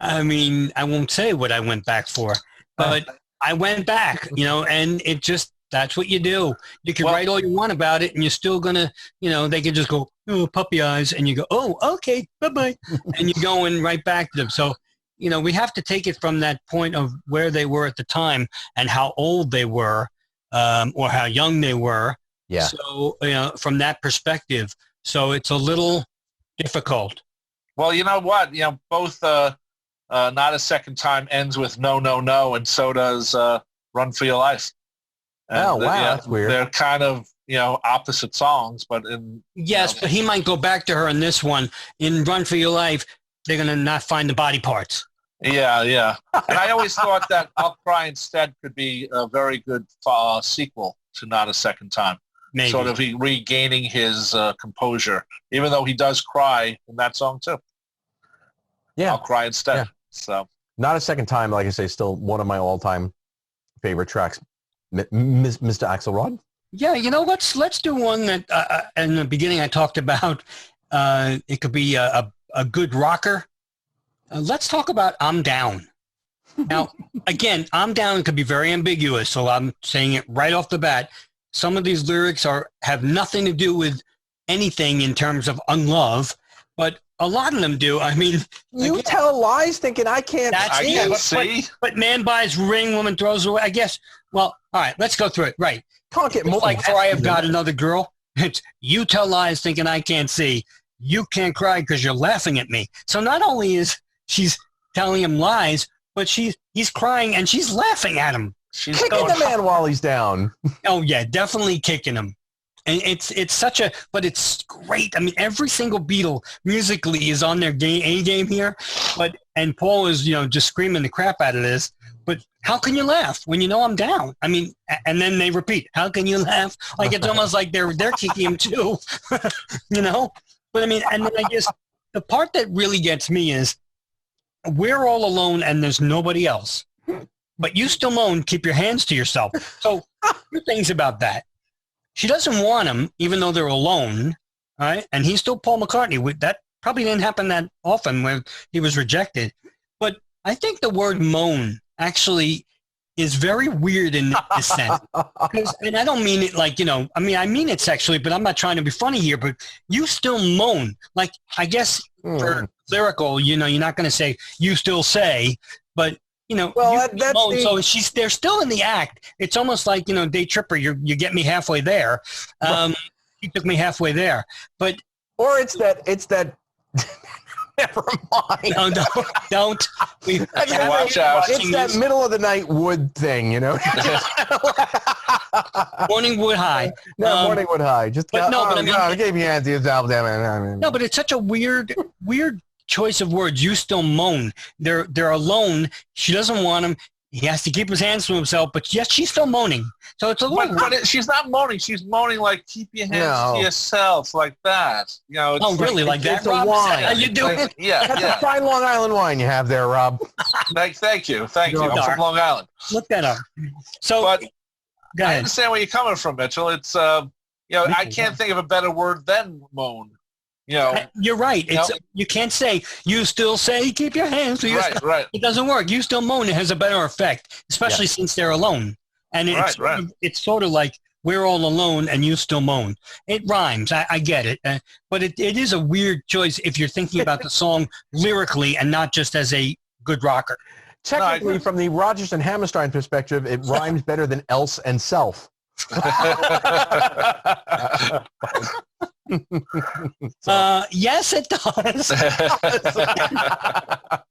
B: I mean I won't say what I went back for, but. I went back, and it just, that's what you do. You can write all you want about it, and you're still going to, they can just go, oh, puppy eyes, and you go, oh, okay, bye-bye, and you're going right back to them. So, we have to take it from that point of where they were at the time and how old they were or how young they were.
D: Yeah.
B: So, from that perspective. So it's a little difficult.
C: Well, you know what? Both Not a Second Time ends with no, and so does Run for Your Life. And,
D: that's weird.
C: They're kind of, opposite songs, but
B: but he might go back to her in this one. In Run for Your Life, they're going to not find the body parts.
C: Yeah. And I always thought that I'll Cry Instead could be a very good sequel to Not a Second Time.
B: Maybe.
C: Sort of regaining his composure, even though he does cry in that song too.
D: Yeah.
C: I'll Cry Instead.
D: Yeah.
C: So
D: Not a Second Time, like I say, still one of my all-time favorite tracks. Mr. Axelrod?
B: Yeah, let's do one that in the beginning I talked about. It could be a good rocker. Let's talk about I'm Down. Now, again, I'm Down could be very ambiguous, so I'm saying it right off the bat. Some of these lyrics have nothing to do with anything in terms of unlove, but a lot of them do. I mean,
D: you tell lies thinking I can't.
B: That's
C: see.
B: but man buys ring, woman throws away. I guess Well, all right, let's go through it. Right.
D: Can't get more.
B: Like, for I have got another girl. It's you tell lies thinking I can't see. You can't cry because you're laughing at me. So not only is she's telling him lies, but he's crying and she's laughing at him.
C: She's
D: kicking the man while he's down.
B: Oh yeah, definitely kicking him. And it's such a, but it's great. I mean, every single Beatle musically is on their A game here. And Paul is, just screaming the crap out of this. But how can you laugh when you know I'm down? I mean, and then they repeat, how can you laugh? Like, it's almost like they're kicking him too, But I mean, and then I guess the part that really gets me is we're all alone and there's nobody else. But you still moan, keep your hands to yourself. So two things about that. She doesn't want him, even though they're alone, right? And he's still Paul McCartney. That probably didn't happen that often when he was rejected. But I think the word moan actually is very weird in this sense. And I don't mean it like, I mean it sexually, but I'm not trying to be funny here, but you still moan. Like, I guess for lyrical, you're not going to say, you still say, but well, that's moan. So they're still in the act. It's almost like, Day Tripper, you get me halfway there. You took me halfway there,
D: or it's that, never mind.
B: No, don't.
C: Watch out.
D: It's that middle of the night wood thing,
B: Morning Wood High.
D: No, Morning Wood High. Just I gave you hands to yourself, damn it.
B: No, but it's such a weird choice of words. You still moan. They're alone. She doesn't want him. He has to keep his hands to himself, but yes, she's still moaning. So it's a little.
C: But she's not moaning. She's moaning like keep your hands to yourself, like that. It's
B: really, like that,
D: it's a
B: Rob?
D: wine.
B: How you doing?
D: That's a fine Long Island wine you have there, Rob.
C: Thank you. I'm from Long Island.
B: Look that up. So,
C: but
B: go ahead.
C: I understand where you're coming from, Mitchell. It's I can't think of a better word than moan.
B: You're right. You can't say, you still say, keep your hands to yourself.
C: Right.
B: It doesn't work. You still moan. It has a better effect, especially since they're alone. And it's sort of like, we're all alone and you still moan. It rhymes. I get it. But it is a weird choice if you're thinking about the song lyrically and not just as a good rocker.
D: Technically, from the Rodgers and Hammerstein perspective, it rhymes better than else and self.
B: Yes, it does.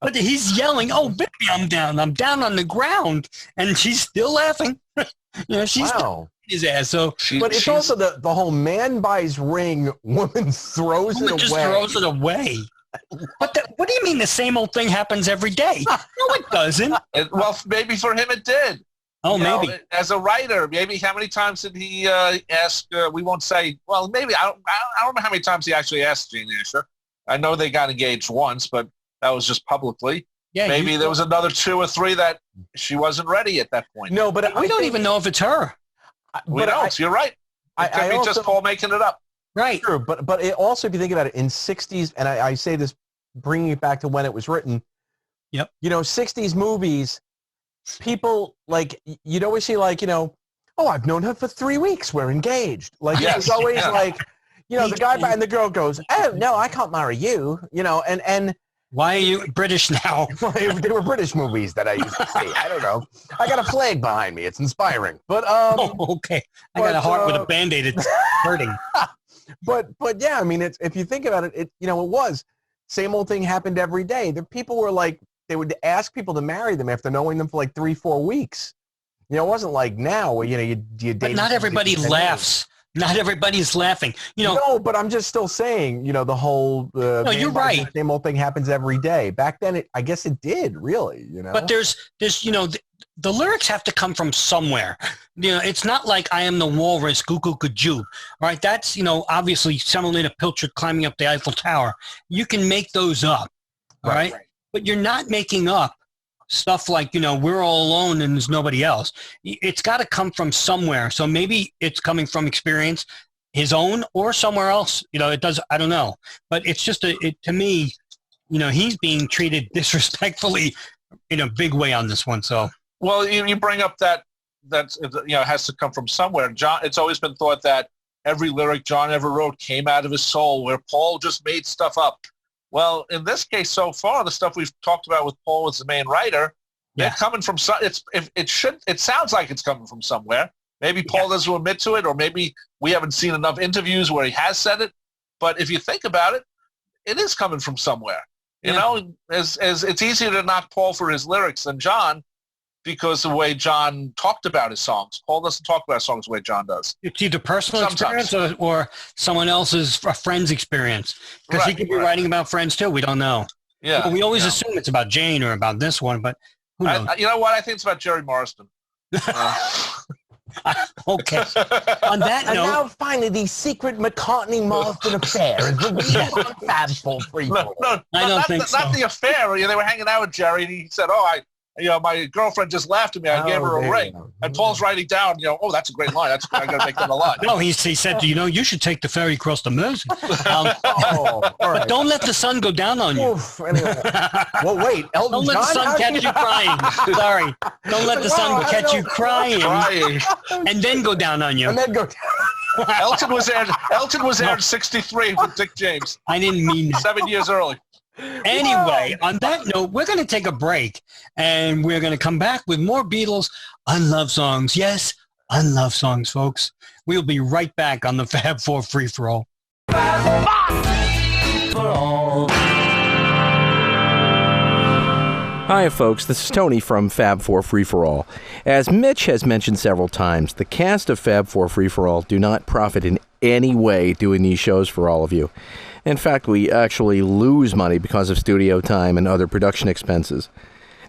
B: But he's yelling, "Oh, baby, I'm down on the ground," and she's still laughing. She's his ass. So,
D: but it's also the whole man buys ring, woman throws it away.
B: Just throws it away. But what do you mean the same old thing happens every day? No, it doesn't.
C: Well, maybe for him it did.
B: Oh, maybe.
C: As a writer, maybe how many times did he ask, we won't say, well, maybe, I don't remember how many times he actually asked Jane Asher. I know they got engaged once, but that was just publicly. Yeah, maybe there was another 2 or 3 that she wasn't ready at that point.
D: No, but
B: we don't even know if it's her.
C: We don't. You're right. It could be just Paul making it up.
B: Right.
D: Sure, but it also, if you think about it, in 60s, and I say this, bringing it back to when it was written, 60s movies, people, like, you'd always see, like, oh, I've known her for 3 weeks. We're engaged. Like, it's always like, the guy and the girl goes, oh, no, I can't marry you, and
B: why are you British now?
D: They were British movies that I used to see. I don't know. I got a flag behind me. It's inspiring. But
B: okay. I got a heart with a Band-Aid. It's hurting.
D: But yeah, I mean, if you think about it, it was same old thing happened every day. The people were like, they would ask people to marry them after knowing them for like 3-4 weeks. It wasn't like now where you date.
B: But not everybody laughs. Not everybody's laughing.
D: No, but I'm just still saying, the whole.
B: No, you're right.
D: Same old thing happens every day. Back then, I guess it did really.
B: But there's the lyrics have to come from somewhere. It's not like I am the walrus, goo All right, that's obviously Semolina Pilchard climbing up the Eiffel Tower. You can make those up. All right. But you're not making up stuff like, we're all alone and there's nobody else. It's got to come from somewhere. So maybe it's coming from experience, his own or somewhere else. It does. I don't know. But it's just to me, he's being treated disrespectfully in a big way on this one. So,
C: well, you bring up that has to come from somewhere. John, it's always been thought that every lyric John ever wrote came out of his soul, where Paul just made stuff up. Well, in this case, so far, the stuff we've talked about with Paul as the main writer, They're coming from some. It sounds like it's coming from somewhere. Maybe Paul doesn't admit to it, or maybe we haven't seen enough interviews where he has said it. But if you think about it, it is coming from somewhere. You know, as it's easier to knock Paul for his lyrics than John, because the way John talked about his songs. Paul doesn't talk about songs the way John does.
B: It's either personal experience or someone else's, a friend's experience. Because he could be writing about friends too. We don't know. Yeah. Well, we always assume it's about Jane or about this one, but who knows?
C: You know what? I think it's about Jerry Marsden.
B: Okay. On that note,
D: and now finally the secret McCartney Marsden affair is revealed on Fab 4 Free.
C: No,
B: I don't think so.
C: Not the affair. They were hanging out with Jerry, and he said, "Oh, my girlfriend just laughed at me. I gave her a ring." And Paul's writing down, "Oh, that's a great line. I got to make that a line."
B: No, he said, you should take the ferry across the Mersey. But don't let the sun go down on you.
D: Oof, anyway. Well, wait, Elton
B: don't let the sun catch you crying. Sorry. Don't let the sun catch you crying. And then go down on you.
D: And then go down.
C: Elton was there in 63 with Dick James.
B: I didn't mean that.
C: 7 years early.
B: Anyway, on that note, we're going to take a break, and we're going to come back with more Beatles unloved songs. Yes, unloved songs, folks. We'll be right back on the Fab 4 Free-For-All.
E: Hi, folks. This is Tony from Fab 4 Free-For-All. As Mitch has mentioned several times, the cast of Fab 4 Free-For-All do not profit in any way doing these shows for all of you. In fact, we actually lose money because of studio time and other production expenses.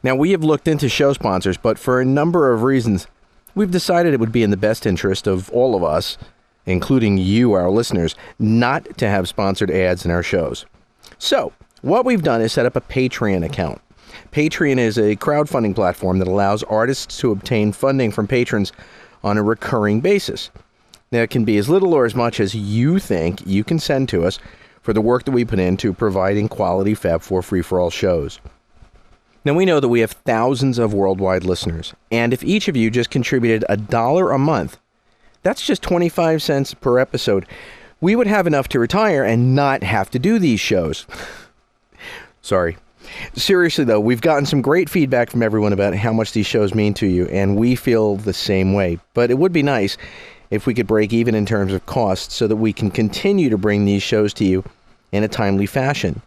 E: Now, we have looked into show sponsors, but for a number of reasons, we've decided it would be in the best interest of all of us, including you, our listeners, not to have sponsored ads in our shows. So, what we've done is set up a Patreon account. Patreon is a crowdfunding platform that allows artists to obtain funding from patrons on a recurring basis. Now, it can be as little or as much as you think you can send to us for the work that we put into providing quality Fab 4 Free-For-All shows. Now, we know that we have thousands of worldwide listeners, and if each of you just contributed $1 a month, that's just 25 cents per episode, we would have enough to retire and not have to do these shows. Sorry. Seriously, though, we've gotten some great feedback from everyone about how much these shows mean to you, and we feel the same way. But it would be nice if we could break even in terms of costs so that we can continue to bring these shows to you in a timely fashion.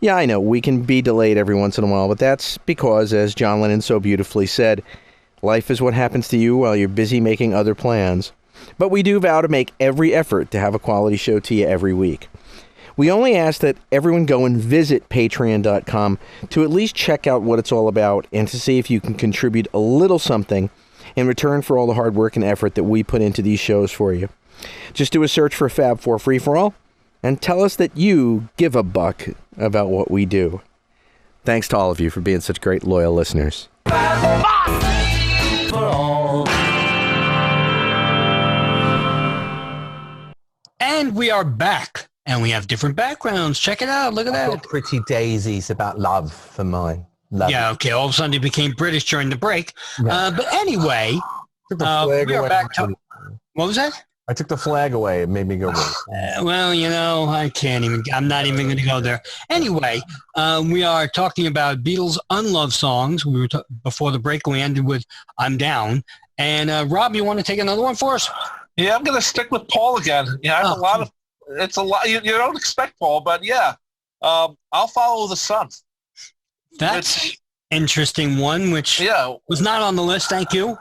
E: Yeah, I know, we can be delayed every once in a while, but that's because, as John Lennon so beautifully said, life is what happens to you while you're busy making other plans. But we do vow to make every effort to have a quality show to you every week. We only ask that everyone go and visit patreon.com to at least check out what it's all about and to see if you can contribute a little something in return for all the hard work and effort that we put into these shows for you. Just do a search for Fab 4 Free-For-All and tell us that you give a buck about what we do. Thanks to all of you for being such great loyal listeners.
B: And we are back. And we have different backgrounds. Check it out. Look at that.
D: Pretty daisies about love for mine. Love.
B: Yeah, okay. All of a sudden it became British during the break. Yeah. But anyway, we are back to... What was that?
D: I took the flag away. It made me go
B: well, I can't even... I'm not even going to go there. Anyway, we are talking about Beatles unloved songs. We were before the break, we ended with I'm Down. And Rob, you want to take another one for us?
C: Yeah, I'm going to stick with Paul again. Yeah, I have a lot of... It's a lot. You don't expect Paul, but yeah, I'll follow the sun.
B: That's interesting one, which was not on the list. Thank you.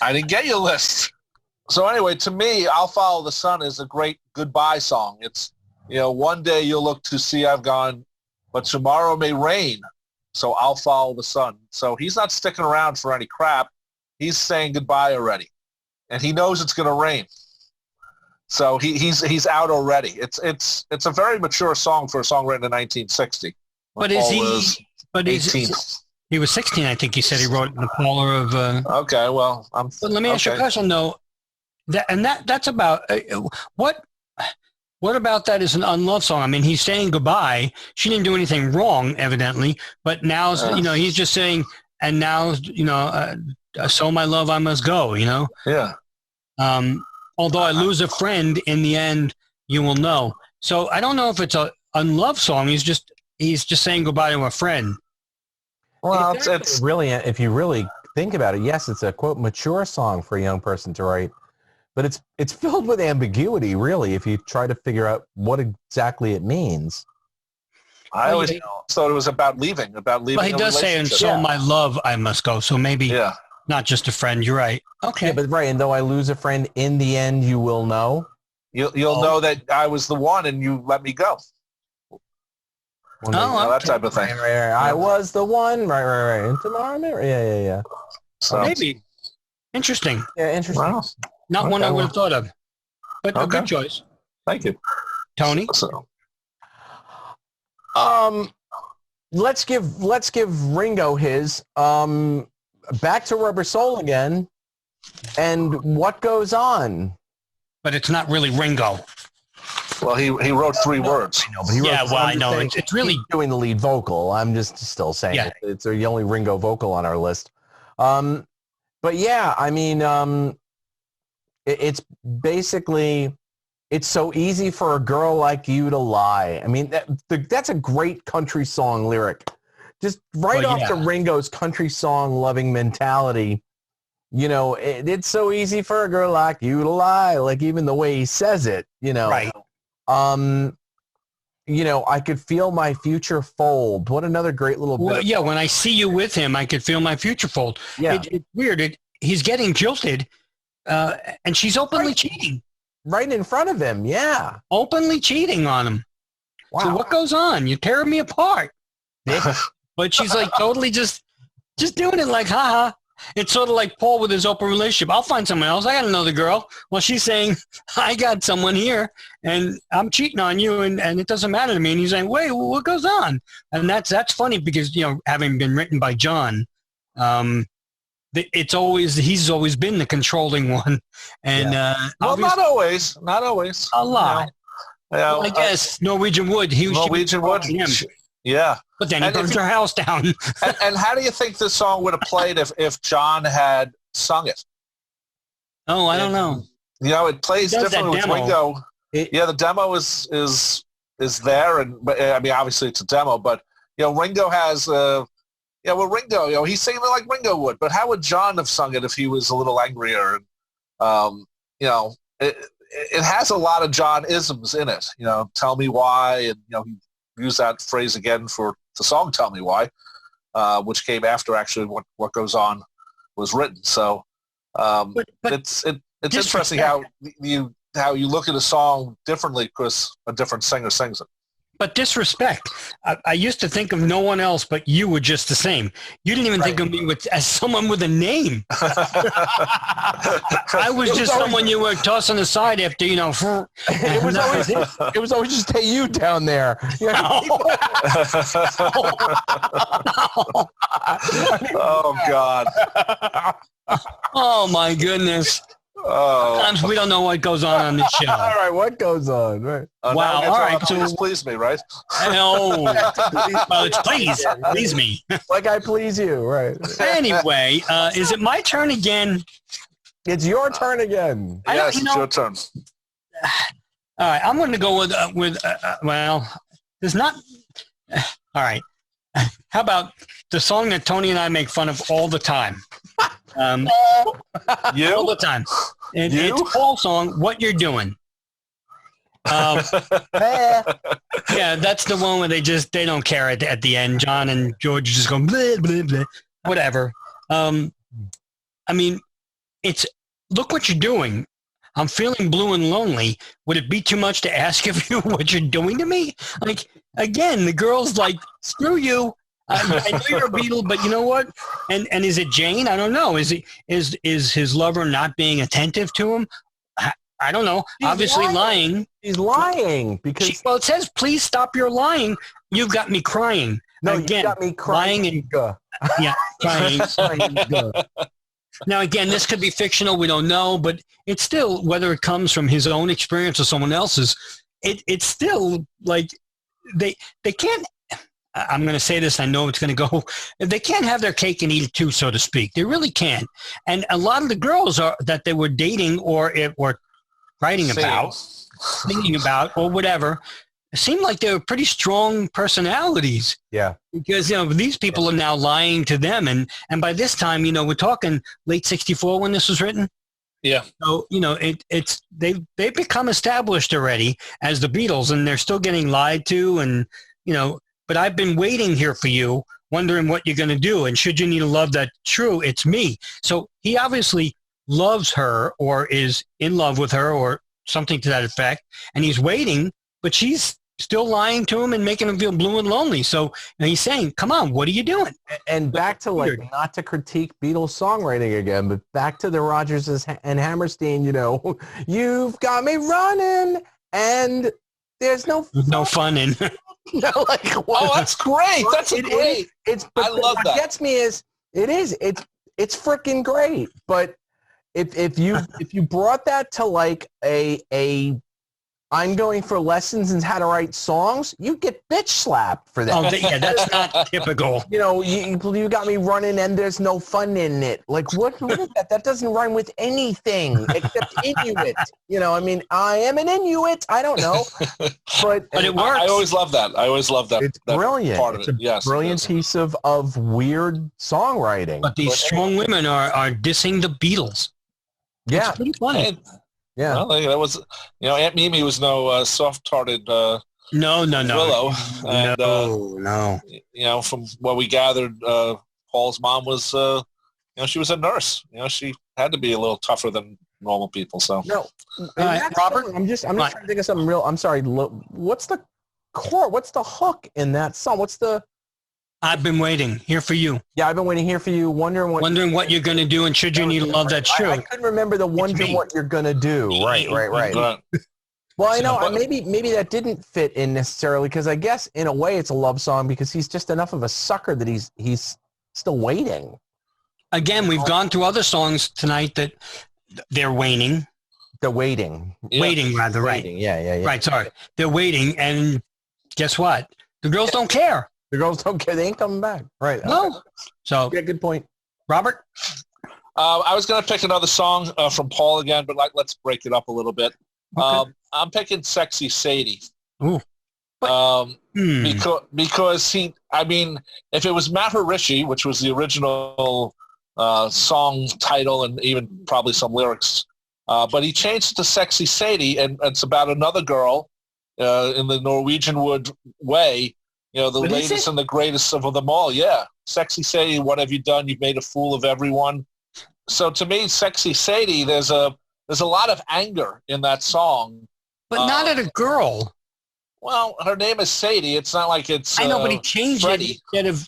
C: I didn't get your list. So anyway, to me, I'll follow the sun is a great goodbye song. It's, one day you'll look to see I've gone, but tomorrow may rain. So I'll follow the sun. So he's not sticking around for any crap. He's saying goodbye already. And he knows it's going to rain. So he's out already. It's a very mature song for a song written in 1960.
B: But is he? But 18. He was 16, I think. He said he wrote the Parlor of.
C: Okay, well,
B: But let me ask you a question though. That's about what about that is an unloved song? I mean, he's saying goodbye. She didn't do anything wrong, evidently. But now, he's just saying, and now, so my love, I must go.
C: Yeah.
B: Although I lose a friend, in the end, you will know. So I don't know if it's a unloved song. He's just saying goodbye to a friend.
C: Well,
D: it's really, if you really think about it, yes, it's a quote mature song for a young person to write, but it's filled with ambiguity, really, if you try to figure out what exactly it means.
C: I always thought it was about leaving. Well,
B: he does say, "And so my love, I must go." So maybe not just a friend. You're right. Okay,
D: yeah, but right, and though I lose a friend, in the end, you will know.
C: You'll know that I was the one, and you let me go. That type of thing.
D: Right. I was the one. Right. And tomorrow, yeah.
C: So
B: maybe interesting.
D: Yeah, interesting.
C: Wow.
B: Not one I would have thought of, but a good choice.
C: Thank you,
B: Tony.
C: So,
D: let's give Ringo his. Back to Rubber Soul again, and What Goes On.
B: But it's not really Ringo.
C: Well, he wrote 3 words.
D: I know, but he wrote
B: I know. It's really
D: doing the lead vocal. I'm just still saying it's the only Ringo vocal on our list. But yeah, I mean, it's basically, it's so easy for a girl like you to lie. I mean, that's a great country song lyric. Just off the Ringo's country song loving mentality. You know, it's so easy for a girl like you to lie. Like even the way he says it, you know.
B: Right.
D: You know, I could feel my future fold. What another great little bit.
B: Well, yeah, when I see you with him, I could feel my future fold.
D: Yeah.
B: It's weird. He's getting jilted, and she's openly cheating.
D: Right in front of him, yeah.
B: Openly cheating on him.
D: Wow.
B: So what goes on? You're tearing me apart. But she's like totally just doing it like, haha. It's sort of like Paul with his open relationship. I'll find someone else. I got another girl. Well, she's saying, I got someone here, and I'm cheating on you, and it doesn't matter to me. And he's saying, wait, what goes on? And that's funny because, you know, having been written by John, he's always been the controlling one. And
C: well, not always.
B: A lot. I guess Norwegian Wood.
C: Norwegian Wood.
B: Him.
C: Yeah.
B: But then he burns her house down.
C: and how do you think this song would have played if John had sung it?
B: Oh, I don't know.
C: You know, it plays differently with Ringo. The demo is there, but I mean, obviously it's a demo. But you know, Ringo has Ringo, you know, he's singing it like Ringo would. But how would John have sung it if he was a little angrier? And you know, it has a lot of John-isms in it. You know, tell me why, and you know, he used that phrase again for the song "Tell Me Why," which came after actually what goes on was written. So but it's interesting how you look at a song differently because a different singer sings it.
B: But disrespect. I used to think of no one else but you were just the same. You didn't even think of me as someone with a name. I was just someone you were tossing aside after, you know.
D: It was always just, hey, you down there.
C: Oh, God.
B: Oh, my goodness.
C: Oh.
B: Sometimes we don't know what goes on this show.
D: All right, what goes on? Right.
B: Wow. All right.
C: So please me, right?
B: No. Well, it's please me.
D: Like I please you, right?
B: Anyway, is it my turn again?
D: It's your turn again.
C: Yes, it's your turn.
B: All right, I'm going to go with well, there's not. All right. How about the song that Tony and I make fun of all the time? All the time. And it's Paul's song, "What You're Doing." Yeah, that's the one where they don't care at the end. John and George just go blah, blah, blah, whatever. I mean, it's look what you're doing. I'm feeling blue and lonely. Would it be too much to ask of you what you're doing to me? Like, again, the girl's like, screw you. I know you're a Beatle, but you know what? And is it Jane? I don't know. Is his lover not being attentive to him? I don't know. He's obviously lying.
D: He's lying because
B: well, it says, "Please stop your lying. You've got me crying."
D: No,
B: again,
D: you got me crying.
B: Lying and crying. Now, again, this could be fictional. We don't know, but it's still, whether it comes from his own experience or someone else's, it's still like they can't. I'm going to say this. I know it's going to go. They can't have their cake and eat it too, so to speak. They really can't. And a lot of the girls that they were dating or writing about, thinking about, or whatever, seemed like they were pretty strong personalities.
D: Yeah.
B: Because, these people are now lying to them. And by this time, we're talking late 64 when this was written.
C: Yeah.
B: So, they've become established already as the Beatles, and they're still getting lied to. And, but I've been waiting here for you, wondering what you're going to do. And should you need a love that's true, it's me. So he obviously loves her or is in love with her or something to that effect. And he's waiting, but she's still lying to him and making him feel blue and lonely. So he's saying, come on, what are you doing?
D: And back to not to critique Beatles songwriting again, but back to the Rodgers and Hammerstein, you've got me running and there's no
B: fun in.
C: That's great. That's great. I love that.
D: What gets me is it's freaking great. But if you brought that to like a I'm going for lessons in how to write songs, you get bitch slapped for that.
B: Oh, yeah, that's not typical.
D: You got me running and there's no fun in it. Like, what is that? That doesn't rhyme with anything except Inuit. I am an Inuit. I don't know. But
B: it works.
C: I always love that.
D: It's brilliant.
C: Part of
D: it's
C: it.
D: a
C: Yes,
D: brilliant piece of weird songwriting.
B: But these strong women are dissing the Beatles.
D: Yeah.
B: It's pretty funny.
D: Yeah.
C: Well, that was, Aunt Mimi was no soft-hearted
B: No.
C: Willow. And,
B: no.
C: From what we gathered, Paul's mom was, she was a nurse. She had to be a little tougher than normal people. So
D: no,
B: Robert,
D: I'm just trying to think of something real. I'm sorry. What's the core? What's the hook in that song? What's the?
B: I've been waiting here for you.
D: Yeah, I've been waiting here for you, wondering what
B: you're going to do, and should you need love that's true.
D: I couldn't remember the wondering what you're going to do. Right. Well, I know maybe that didn't fit in necessarily because I guess in a way it's a love song because he's just enough of a sucker that he's still waiting.
B: Again, we've gone through other songs tonight that they're waiting.
D: They're waiting.
B: Yeah. Waiting, rather, right.
D: Waiting. Yeah.
B: Right, sorry. They're waiting, and guess what? The girls don't care.
D: The girls don't care. They ain't coming back. Right.
B: No.
D: Okay.
B: So,
D: yeah, good point.
B: Robert?
C: I was going to pick another song from Paul again, but let's break it up a little bit. Okay. I'm picking Sexy Sadie.
B: Ooh.
C: Because if it was Maharishi, which was the original song title and even probably some lyrics, but he changed it to Sexy Sadie, and it's about another girl in the Norwegian wood way, the latest and the greatest of them all. Yeah. Sexy Sadie, what have you done? You've made a fool of everyone. So to me, Sexy Sadie, there's a lot of anger in that song.
B: But not at a girl.
C: Well, her name is Sadie. It's not like it's
B: I know, but he changed
C: Freddie.
B: It instead of,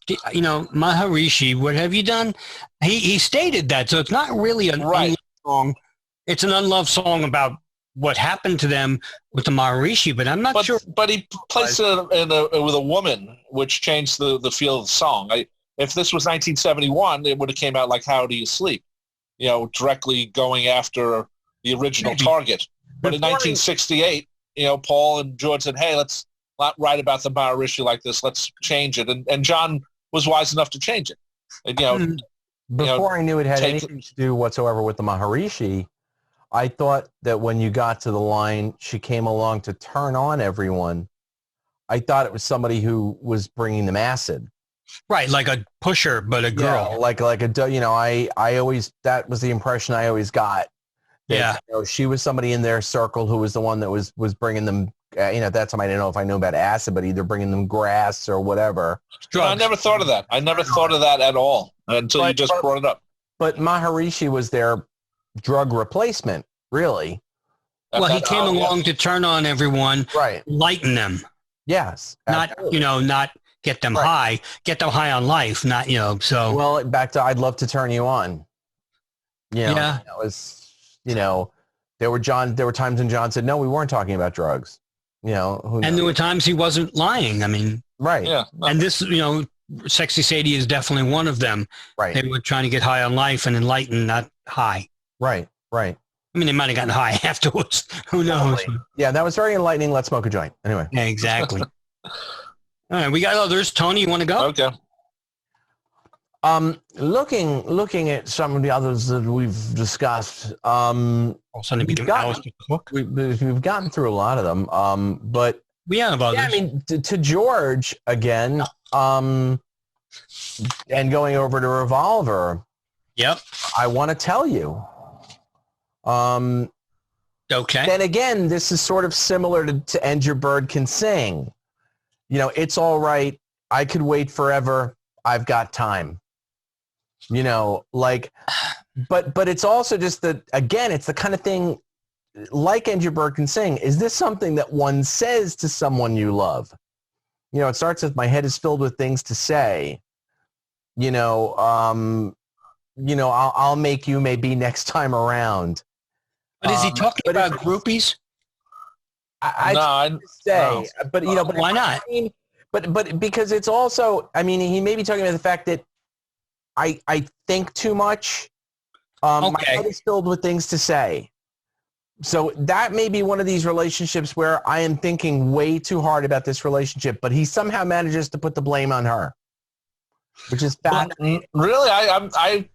B: Maharishi, what have you done? He stated that, so it's not really an unloved song. It's an unloved song about what happened to them with the Maharishi, but I'm not sure.
C: But he placed it with a woman, which changed the feel of the song. If this was 1971, it would have came out like How Do You Sleep? Directly going after the original target. But in 1968, Paul and George said, hey, let's not write about the Maharishi like this. Let's change it. And John was wise enough to change it. And,
D: Before I knew it had anything to do whatsoever with the Maharishi, I thought that when you got to the line, she came along to turn on everyone, I thought it was somebody who was bringing them acid.
B: Right, like a pusher, but a girl.
D: Yeah, like I always, that was the impression I always got. That, she was somebody in their circle who was the one that was bringing them, at that time I didn't know if I knew about acid, but either bringing them grass or whatever.
C: I never thought of that. I never thought of that at all until you just brought it up.
D: But Maharishi was their drug replacement, really.
B: Well, he came along to turn on everyone,
D: right?
B: Lighten them.
D: Yes.
B: Absolutely. Not get them high, get them high on life, not, so.
D: Well, back to I'd love to turn you on. That was, there were times when John said, no, we weren't talking about drugs. And
B: there were times he wasn't lying. I mean,
D: right.
C: Yeah. No.
B: And this, Sexy Sadie is definitely one of them.
D: Right.
B: They were trying to get high on life and enlighten, not high.
D: Right.
B: I mean, they might have gotten high afterwards. Who knows?
D: Yeah, that was very enlightening. Let's smoke a joint. Anyway.
B: Yeah, exactly. All right, we got others. Tony, you want to go?
C: Okay.
D: Looking at some of the others that we've discussed, we've gotten through a lot of them. But
B: We have others.
D: Yeah, I mean, to George again, and going over to Revolver.
B: Yep.
D: I want to tell you.
B: Okay.
D: Then again, this is sort of similar to And Your Bird Can Sing. You know, it's all right. I could wait forever. I've got time. You know, like, but it's also just that, again, it's the kind of thing like And Your Bird Can Sing. Is this something that one says to someone you love? You know, it starts with my head is filled with things to say. I'll make you maybe next time around.
B: But is he talking about groupies?
D: I say,
B: no.
D: But but
B: why not?
D: I mean, but because it's also, I mean, he may be talking about the fact that I think too much. My head is filled with things to say. So that may be one of these relationships where I am thinking way too hard about this relationship, but he somehow manages to put the blame on her, which is fascinating.
C: Really, I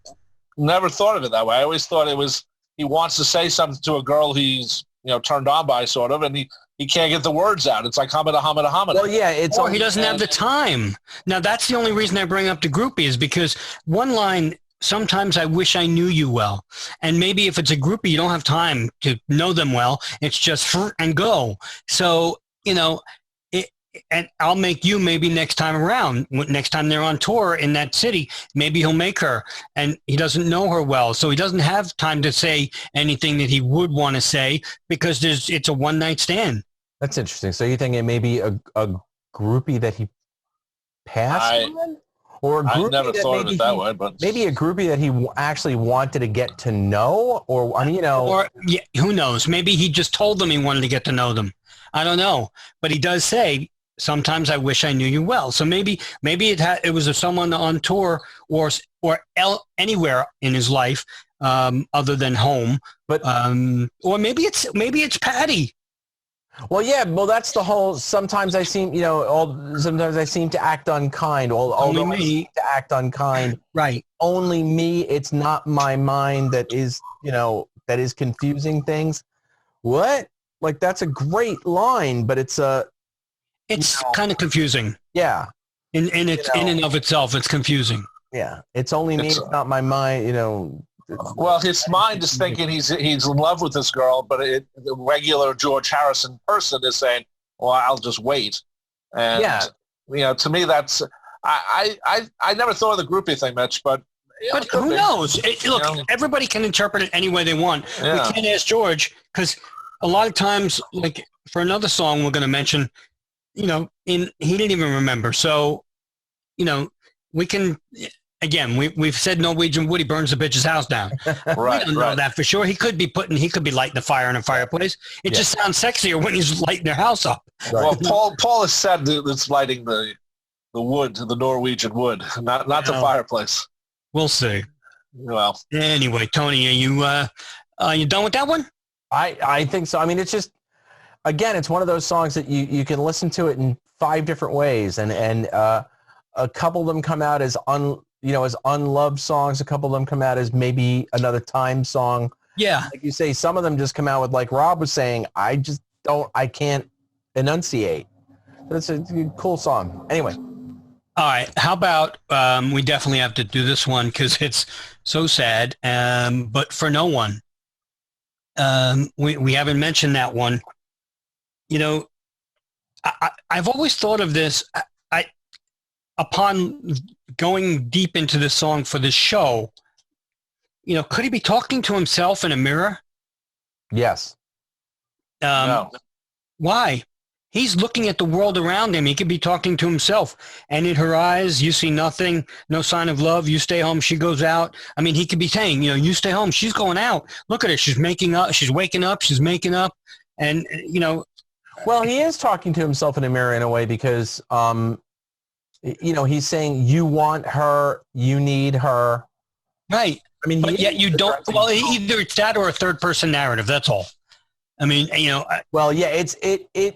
C: never thought of it that way. I always thought it was he wants to say something to a girl he's turned on by, sort of, and he can't get the words out. It's like hamada, hamada, hamada.
D: Well, yeah,
B: or he doesn't have the time. Now, that's the only reason I bring up the groupie is because one line, sometimes I wish I knew you well. And maybe if it's a groupie, you don't have time to know them well. It's just and go. So, and I'll make you maybe next time around. Next time they're on tour in that city, maybe he'll make her. And he doesn't know her well, so he doesn't have time to say anything that he would want to say because it's a one-night stand.
D: That's interesting. So you think it may be a groupie that he passed on? Or a groupie
C: I never thought of it that way, but
D: maybe a groupie that he actually wanted to get to know, or
B: or yeah, who knows? Maybe he just told them he wanted to get to know them. I don't know, but he does say sometimes I wish I knew you well. So maybe it was someone on tour or anywhere in his life other than home,
D: but
B: or maybe it's Patty.
D: Well, yeah. Well, that's the whole. Sometimes I seem, sometimes I seem to act unkind. Although I seem to act unkind,
B: right?
D: Only me. It's not my mind that is, that is confusing things. What? Like that's a great line, but it's
B: kind of confusing.
D: Yeah.
B: In and of itself, it's confusing.
D: Yeah. It's only me. It's not my mind.
C: Well, his mind is thinking he's in love with this girl, but the regular George Harrison person is saying, "Well, I'll just wait." And to me, that's I never thought of the groupie thing, Mitch, but
B: who knows? Look, everybody can interpret it any way they want.
C: Yeah.
B: We can't ask George because a lot of times, like for another song we're going to mention, he didn't even remember. So, we can. Again, we've said Norwegian Wood, he burns the bitch's house down.
C: Right,
B: we don't know that for sure. He could be lighting the fire in a fireplace. It just sounds sexier when he's lighting their house up.
C: Right. Well, Paul has said that it's lighting the wood, the Norwegian wood, not the fireplace.
B: We'll see.
C: Well,
B: anyway, Tony, are you done with that one?
D: I think so. I mean, it's just, again, it's one of those songs that you can listen to it in 5 different ways, and a couple of them come out as as unloved songs. A couple of them come out as maybe another time song.
B: Yeah.
D: Like you say, some of them just come out with, like Rob was saying, I can't enunciate. But it's a cool song. Anyway.
B: All right. How about we definitely have to do this one because it's so sad, but For No One. We haven't mentioned that one. I've always thought of this. Upon going deep into this song for this show, could he be talking to himself in a mirror?
D: Yes.
C: No.
B: Why? He's looking at the world around him. He could be talking to himself. And in her eyes, you see nothing, no sign of love. You stay home. She goes out. I mean, he could be saying, you stay home. She's going out. Look at her. She's making up. She's waking up. She's making up. And,
D: Well, he is talking to himself in a mirror in a way because, he's saying you want her, you need her.
B: Right. I mean, but yet you don't. Well, either it's that or a third-person narrative. That's all. I mean,
D: Well, yeah, it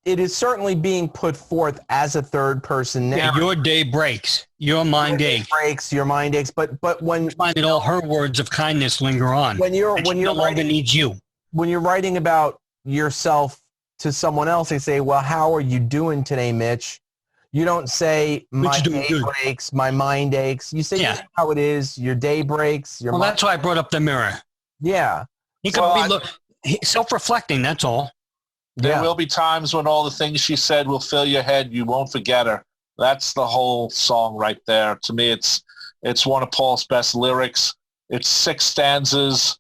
D: is certainly being put forth as a third-person narrative.
B: Yeah, your day breaks. Your mind aches.
D: Your mind aches. But when
B: you find that all her words of kindness linger on. When you're no longer needs you.
D: When you're writing about yourself to someone else, they say, well, how are you doing today, Mitch? You don't say, my day breaks, my mind aches. You say, yeah, how it is, your day breaks.
B: Well, that's why I brought up the mirror.
D: Yeah.
B: He could be self-reflecting, that's all.
C: There will be times when all the things she said will fill your head. You won't forget her. That's the whole song right there. To me, it's one of Paul's best lyrics. It's 6 stanzas.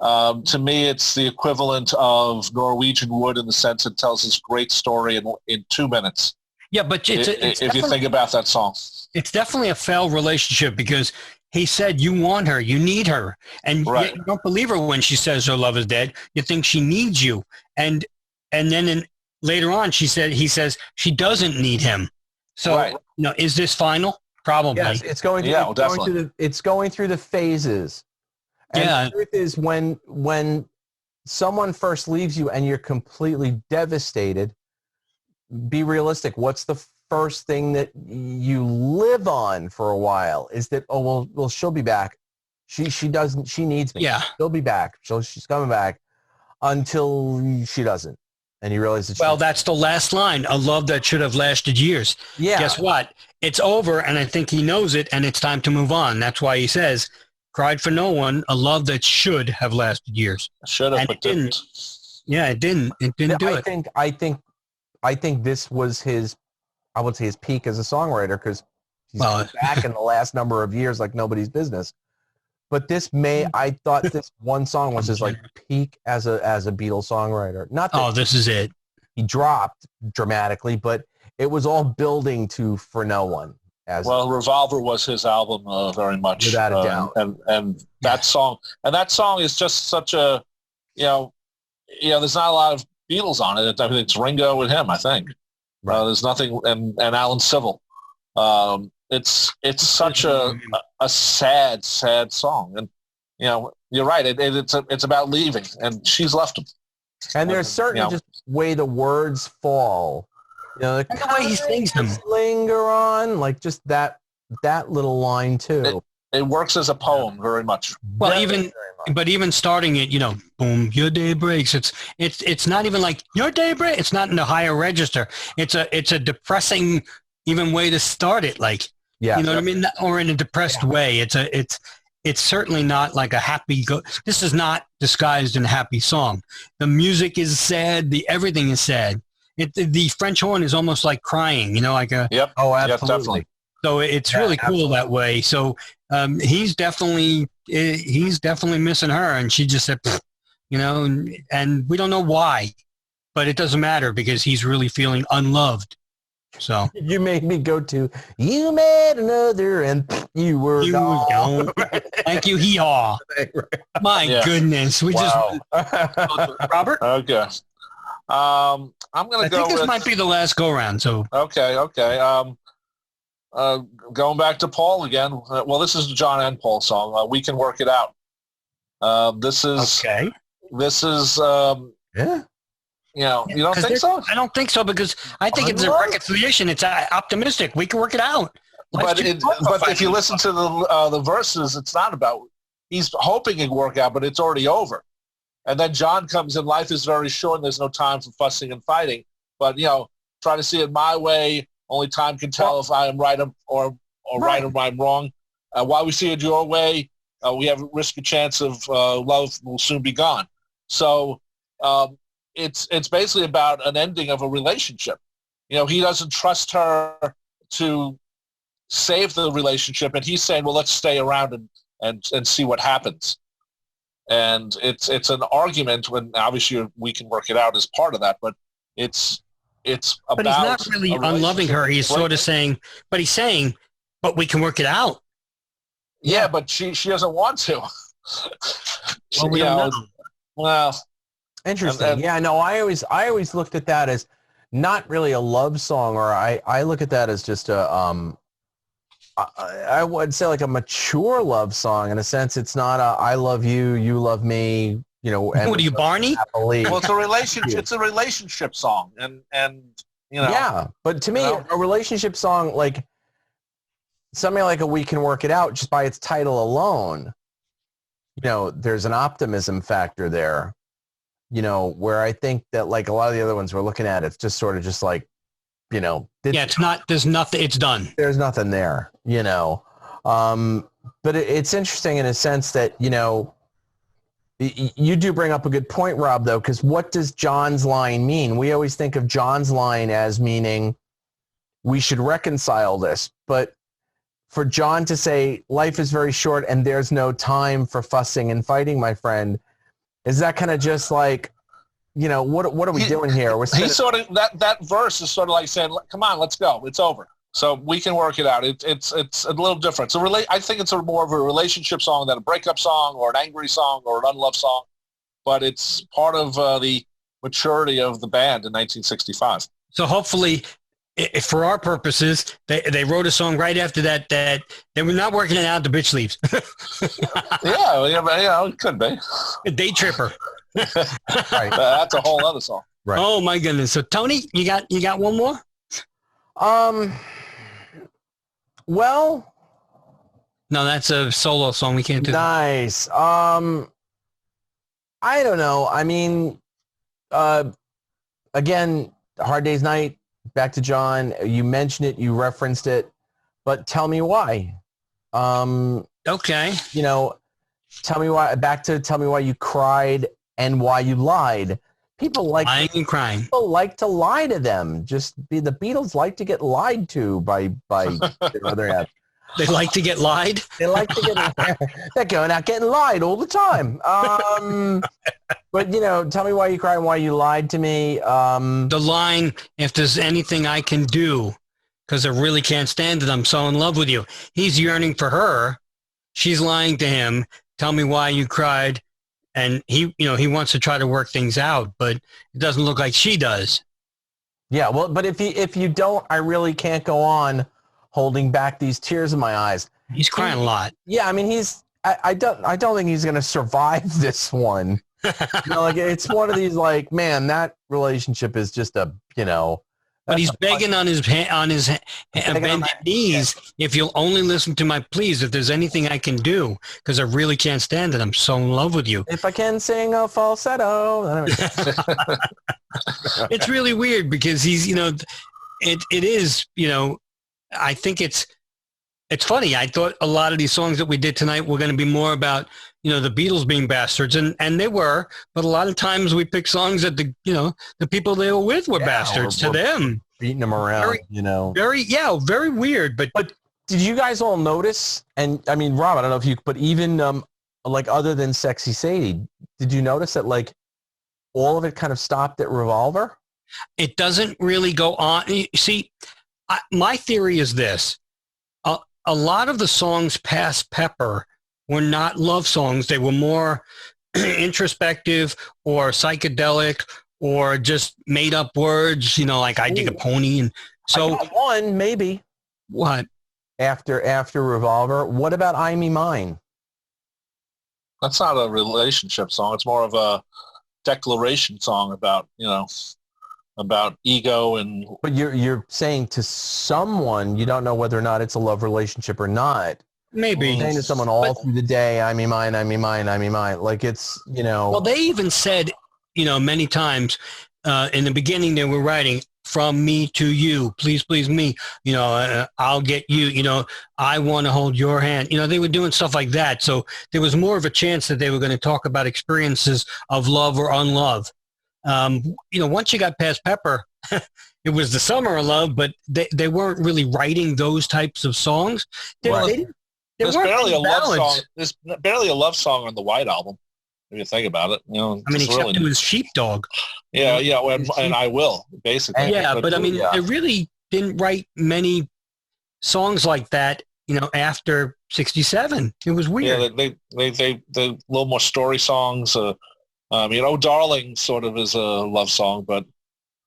C: To me, it's the equivalent of Norwegian Wood in the sense it tells this great story in 2 minutes.
B: Yeah, but
C: if you think about that song.
B: It's definitely a failed relationship because he said you want her, you need her. And you don't believe her when she says her love is dead. You think she needs you. And then later on, he says she doesn't need him. So, is this final? Probably.
D: Yes, it's going through the phases. And the truth is, when someone first leaves you and you're completely devastated, be realistic. What's the first thing that you live on for a while? Is that, well, she'll be back. She needs me.
B: Yeah.
D: She'll be back. She's coming back until she doesn't. And you realize that
B: that's the last line. A love that should have lasted years.
D: Yeah.
B: Guess what? It's over, and I think he knows it, and it's time to move on. That's why he says, cried for no one, a love that should have lasted years.
C: Should have, but didn't.
B: Yeah, it didn't. It didn't do it.
D: I think this was his peak as a songwriter because he's back in the last number of years like nobody's business. But I thought this one song was his like peak as a Beatles songwriter. Not that
B: this is it.
D: He dropped dramatically, but it was all building to For No One.
C: Revolver was his album very much,
D: without a doubt.
C: And that song is just such a there's not a lot of Beatles on it. I mean, it's Ringo and him, I think. There's nothing, and Alan Civil. It's such a sad song, and you're right. It's about leaving, and she's left him.
D: And there's certainly just way the words fall. The
B: way he sings them.
D: Linger on, like just that little line too.
C: It works as a poem very much.
B: Well, even starting it, boom, your day breaks. It's not even like your day breaks. It's not in the higher register. It's a depressing even way to start it. Like, you know what I mean? Or in a depressed way. It's certainly not like a happy this is not disguised in a happy song. The music is sad. Everything is sad. The French horn is almost like crying, like a.
C: Yep.
D: Oh, absolutely.
C: Yep, definitely.
B: So it's really cool that way. So he's definitely missing her, and she just said, and we don't know why, but it doesn't matter because he's really feeling unloved. So
D: you made me go to you met another and you were gone.
B: Thank you, hee-haw. My goodness, we just Robert.
C: Okay. I'm gonna go.
B: I think this might be the last go round. So
C: okay. Going back to Paul again. Well, this is the John and Paul song. We Can Work It Out. This is
B: okay.
C: This is you don't think so?
B: I don't think so because I think it's a reconciliation. It's optimistic. We can work it out.
C: But if you listen to the verses, it's not about. He's hoping it can work out, but it's already over. And then John comes in. Life is very short. And there's no time for fussing and fighting. But try to see it my way. Only time can tell if I am right or right or I'm wrong. While we see it your way, we have risk a chance of love will soon be gone. So it's basically about an ending of a relationship. He doesn't trust her to save the relationship, and he's saying, well, let's stay around and see what happens. And it's an argument when obviously we can work it out as part of that, but it's about.
B: But he's not really unloving her. He's sort of saying, but we can work it out.
C: Yeah, but she doesn't want to.
B: Well, we don't know.
C: Well,
D: interesting. I always looked at that as not really a love song, or I look at that as just a I would say like a mature love song in a sense. It's not a I love you, you love me, And
B: what are you, Barney?
C: Well, it's a relationship. It's a relationship song, and
D: Yeah, but to me, a relationship song like something like a We Can Work It Out, just by its title alone, there's an optimism factor there. where I think that like a lot of the other ones we're looking at, it's just sort of just like,
B: it's not, there's nothing, it's done.
D: There's nothing there, but it's interesting in a sense that, you do bring up a good point, Rob, though, because what does John's line mean? We always think of John's line as meaning we should reconcile this. But for John to say life is very short and there's no time for fussing and fighting, my friend, is that kind of just like, what are we doing here?
C: He's sort of that verse is sort of like saying, come on, let's go. It's over. So we can work it out. It's a little different. So I think it's more of a relationship song than a breakup song or an angry song or an unloved song. But it's part of the maturity of the band in 1965.
B: So hopefully, for our purposes, they wrote a song right after that they were not working it out. The bitch leaves.
C: yeah, it could be
B: a day tripper.
C: Right. That's a whole other song.
B: Right. Oh my goodness. So Tony, you got one more?
D: Well,
B: no, that's a solo song. We can't do.
D: Nice. I don't know. I mean, again, Hard Day's Night. Back to John. You mentioned it. You referenced it, but tell me why.
B: Okay.
D: Tell me why. Tell me why you cried and why you lied. People like
B: lying and crying.
D: People like to lie to them. The Beatles like to get lied to by their ads.
B: They like to get lied.
D: They like to get. They're going out getting lied all the time. But tell me why you cried and why you lied to me.
B: The line, if there's anything I can do, because I really can't stand it. I'm so in love with you. He's yearning for her. She's lying to him. Tell me why you cried. And he wants to try to work things out, but it doesn't look like she does.
D: Yeah, well, but if you don't, I really can't go on holding back these tears in my eyes.
B: He's crying a lot.
D: Yeah, I mean, I don't think he's going to survive this one. It's one of these like, man, that relationship is just
B: But he's begging on his bended knees. If you'll only listen to my pleas, if there's anything I can do, because I really can't stand it. I'm so in love with you.
D: If I can sing a falsetto.
B: It's really weird because he's, it is, I think it's funny. I thought a lot of these songs that we did tonight were going to be more about, the Beatles being bastards, and they were, but a lot of times we pick songs that the people they were with were bastards to them.
D: Beating them around,
B: Very weird. But
D: did you guys all notice, and I mean, Rob, I don't know if you, but even like other than Sexy Sadie, did you notice that like all of it kind of stopped at Revolver?
B: It doesn't really go on. You see, my theory is this. A lot of the songs past Pepper were not love songs. They were more introspective or psychedelic or just made up words, like I Dig a Pony. And so
D: I got one, maybe.
B: What?
D: After Revolver. What about I Me Mine?
C: That's not a relationship song. It's more of a declaration song about, about ego and.
D: But you're saying to someone, you don't know whether or not it's a love relationship or not.
B: Maybe.
D: You're saying to someone all through the day, I me mine, I me mine, I me mine. Like it's,
B: Well, they even said, many times in the beginning they were writing from me to you, please, please me, I'll get you, I want to hold your hand. They were doing stuff like that. So there was more of a chance that they were going to talk about experiences of love or unlove. Once you got past Pepper, it was the summer of love, but they weren't really writing those types of songs.
C: There's barely a love song. There's barely a love song on the White Album, if you think about it.
B: Except it was Sheepdog.
C: Yeah, and I Will, basically.
B: Yeah, but they really didn't write many songs like that, after 67. It was weird.
C: Yeah, they a little more story songs. Darling sort of is a love song, but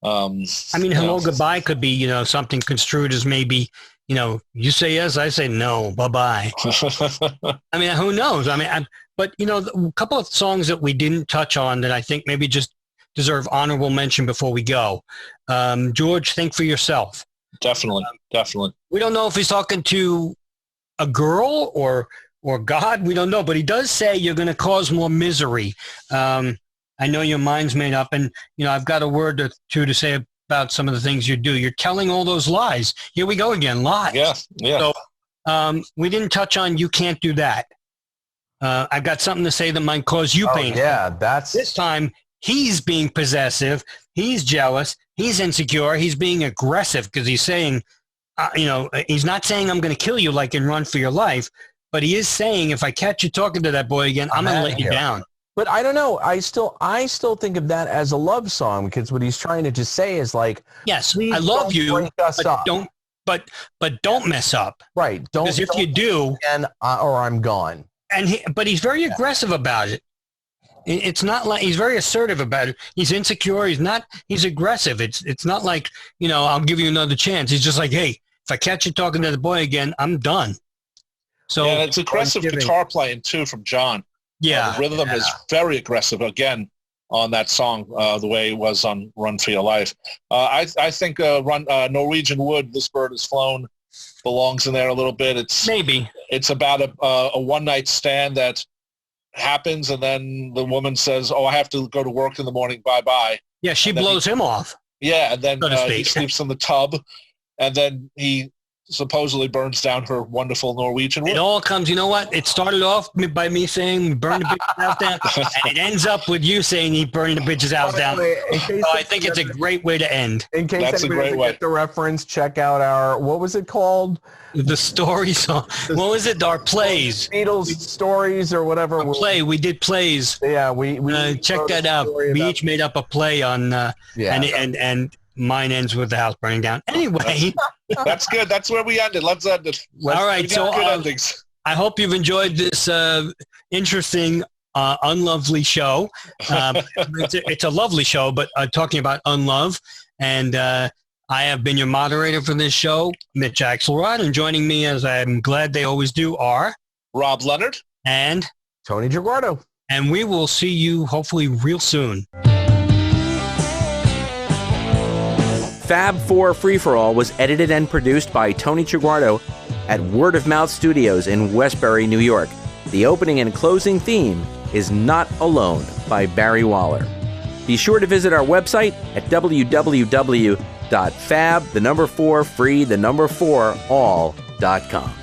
B: Hello Goodbye could be, something construed as maybe, you say yes, I say no, bye-bye. Who knows? But a couple of songs that we didn't touch on that I think maybe just deserve honorable mention before we go. George, Think for Yourself.
C: Definitely.
B: We don't know if he's talking to a girl or God. We don't know, but he does say you're going to cause more misery. I know your mind's made up, and I've got a word or two to say about some of the things you do. You're telling all those lies. Here we go again, lies.
C: Yeah.
B: So we didn't touch on you can't do that. I've got something to say that might cause you pain.
D: Yeah, that's
B: this time. He's being possessive. He's jealous. He's insecure. He's being aggressive because he's saying, he's not saying I'm going to kill you like in Run for Your Life, but he is saying if I catch you talking to that boy again, I'm going to let you down.
D: But I don't know. I still think of that as a love song because what he's trying to just say is like,
B: yes, I love you, but don't mess up.
D: Right.
B: Because if you do,
D: or I'm gone.
B: But he's very aggressive about it. It's not like he's very assertive about it. He's insecure. He's aggressive. It's not like, I'll give you another chance. He's just like, hey, if I catch you talking to the boy again, I'm done. So
C: yeah, it's aggressive guitar playing too from John.
B: Yeah.
C: The rhythm is very aggressive again on that song, the way it was on Run for Your Life. I think Norwegian Wood, This Bird Has Flown, belongs in there a little bit. It's about a one-night stand that happens, and then the woman says, I have to go to work in the morning, bye-bye.
B: Yeah, she blows him off.
C: Yeah, and then he sleeps in the tub, and then he supposedly burns down her wonderful Norwegian wood.
B: It all comes, you know what? It started off by me saying burn the bitch's house down, and it ends up with you saying he burned the bitch's house down. So I think it's a great way to end.
D: In case anybody doesn't get the reference, check out what was it called?
B: The story song. What was it? Our plays.
D: Beatles stories or whatever.
B: We did plays.
D: Yeah, we
B: check that out. We each made up a play on, and mine ends with the house burning down. Anyway.
C: That's good. That's where we ended. Let's end it.
B: All right. So
C: good endings.
B: I hope you've enjoyed this interesting, unlovely show. It's a lovely show, but talking about unlove. And I have been your moderator for this show, Mitch Axelrod. And joining me, as I'm glad they always do, are
C: Rob Leonard
B: and
D: Tony Traguardo.
B: And we will see you hopefully real soon.
E: Fab 4 Free For All was edited and produced by Tony Traguardo at Word of Mouth Studios in Westbury, New York. The opening and closing theme is Not Alone by Barry Waller. Be sure to visit our website at www.fab4all.com.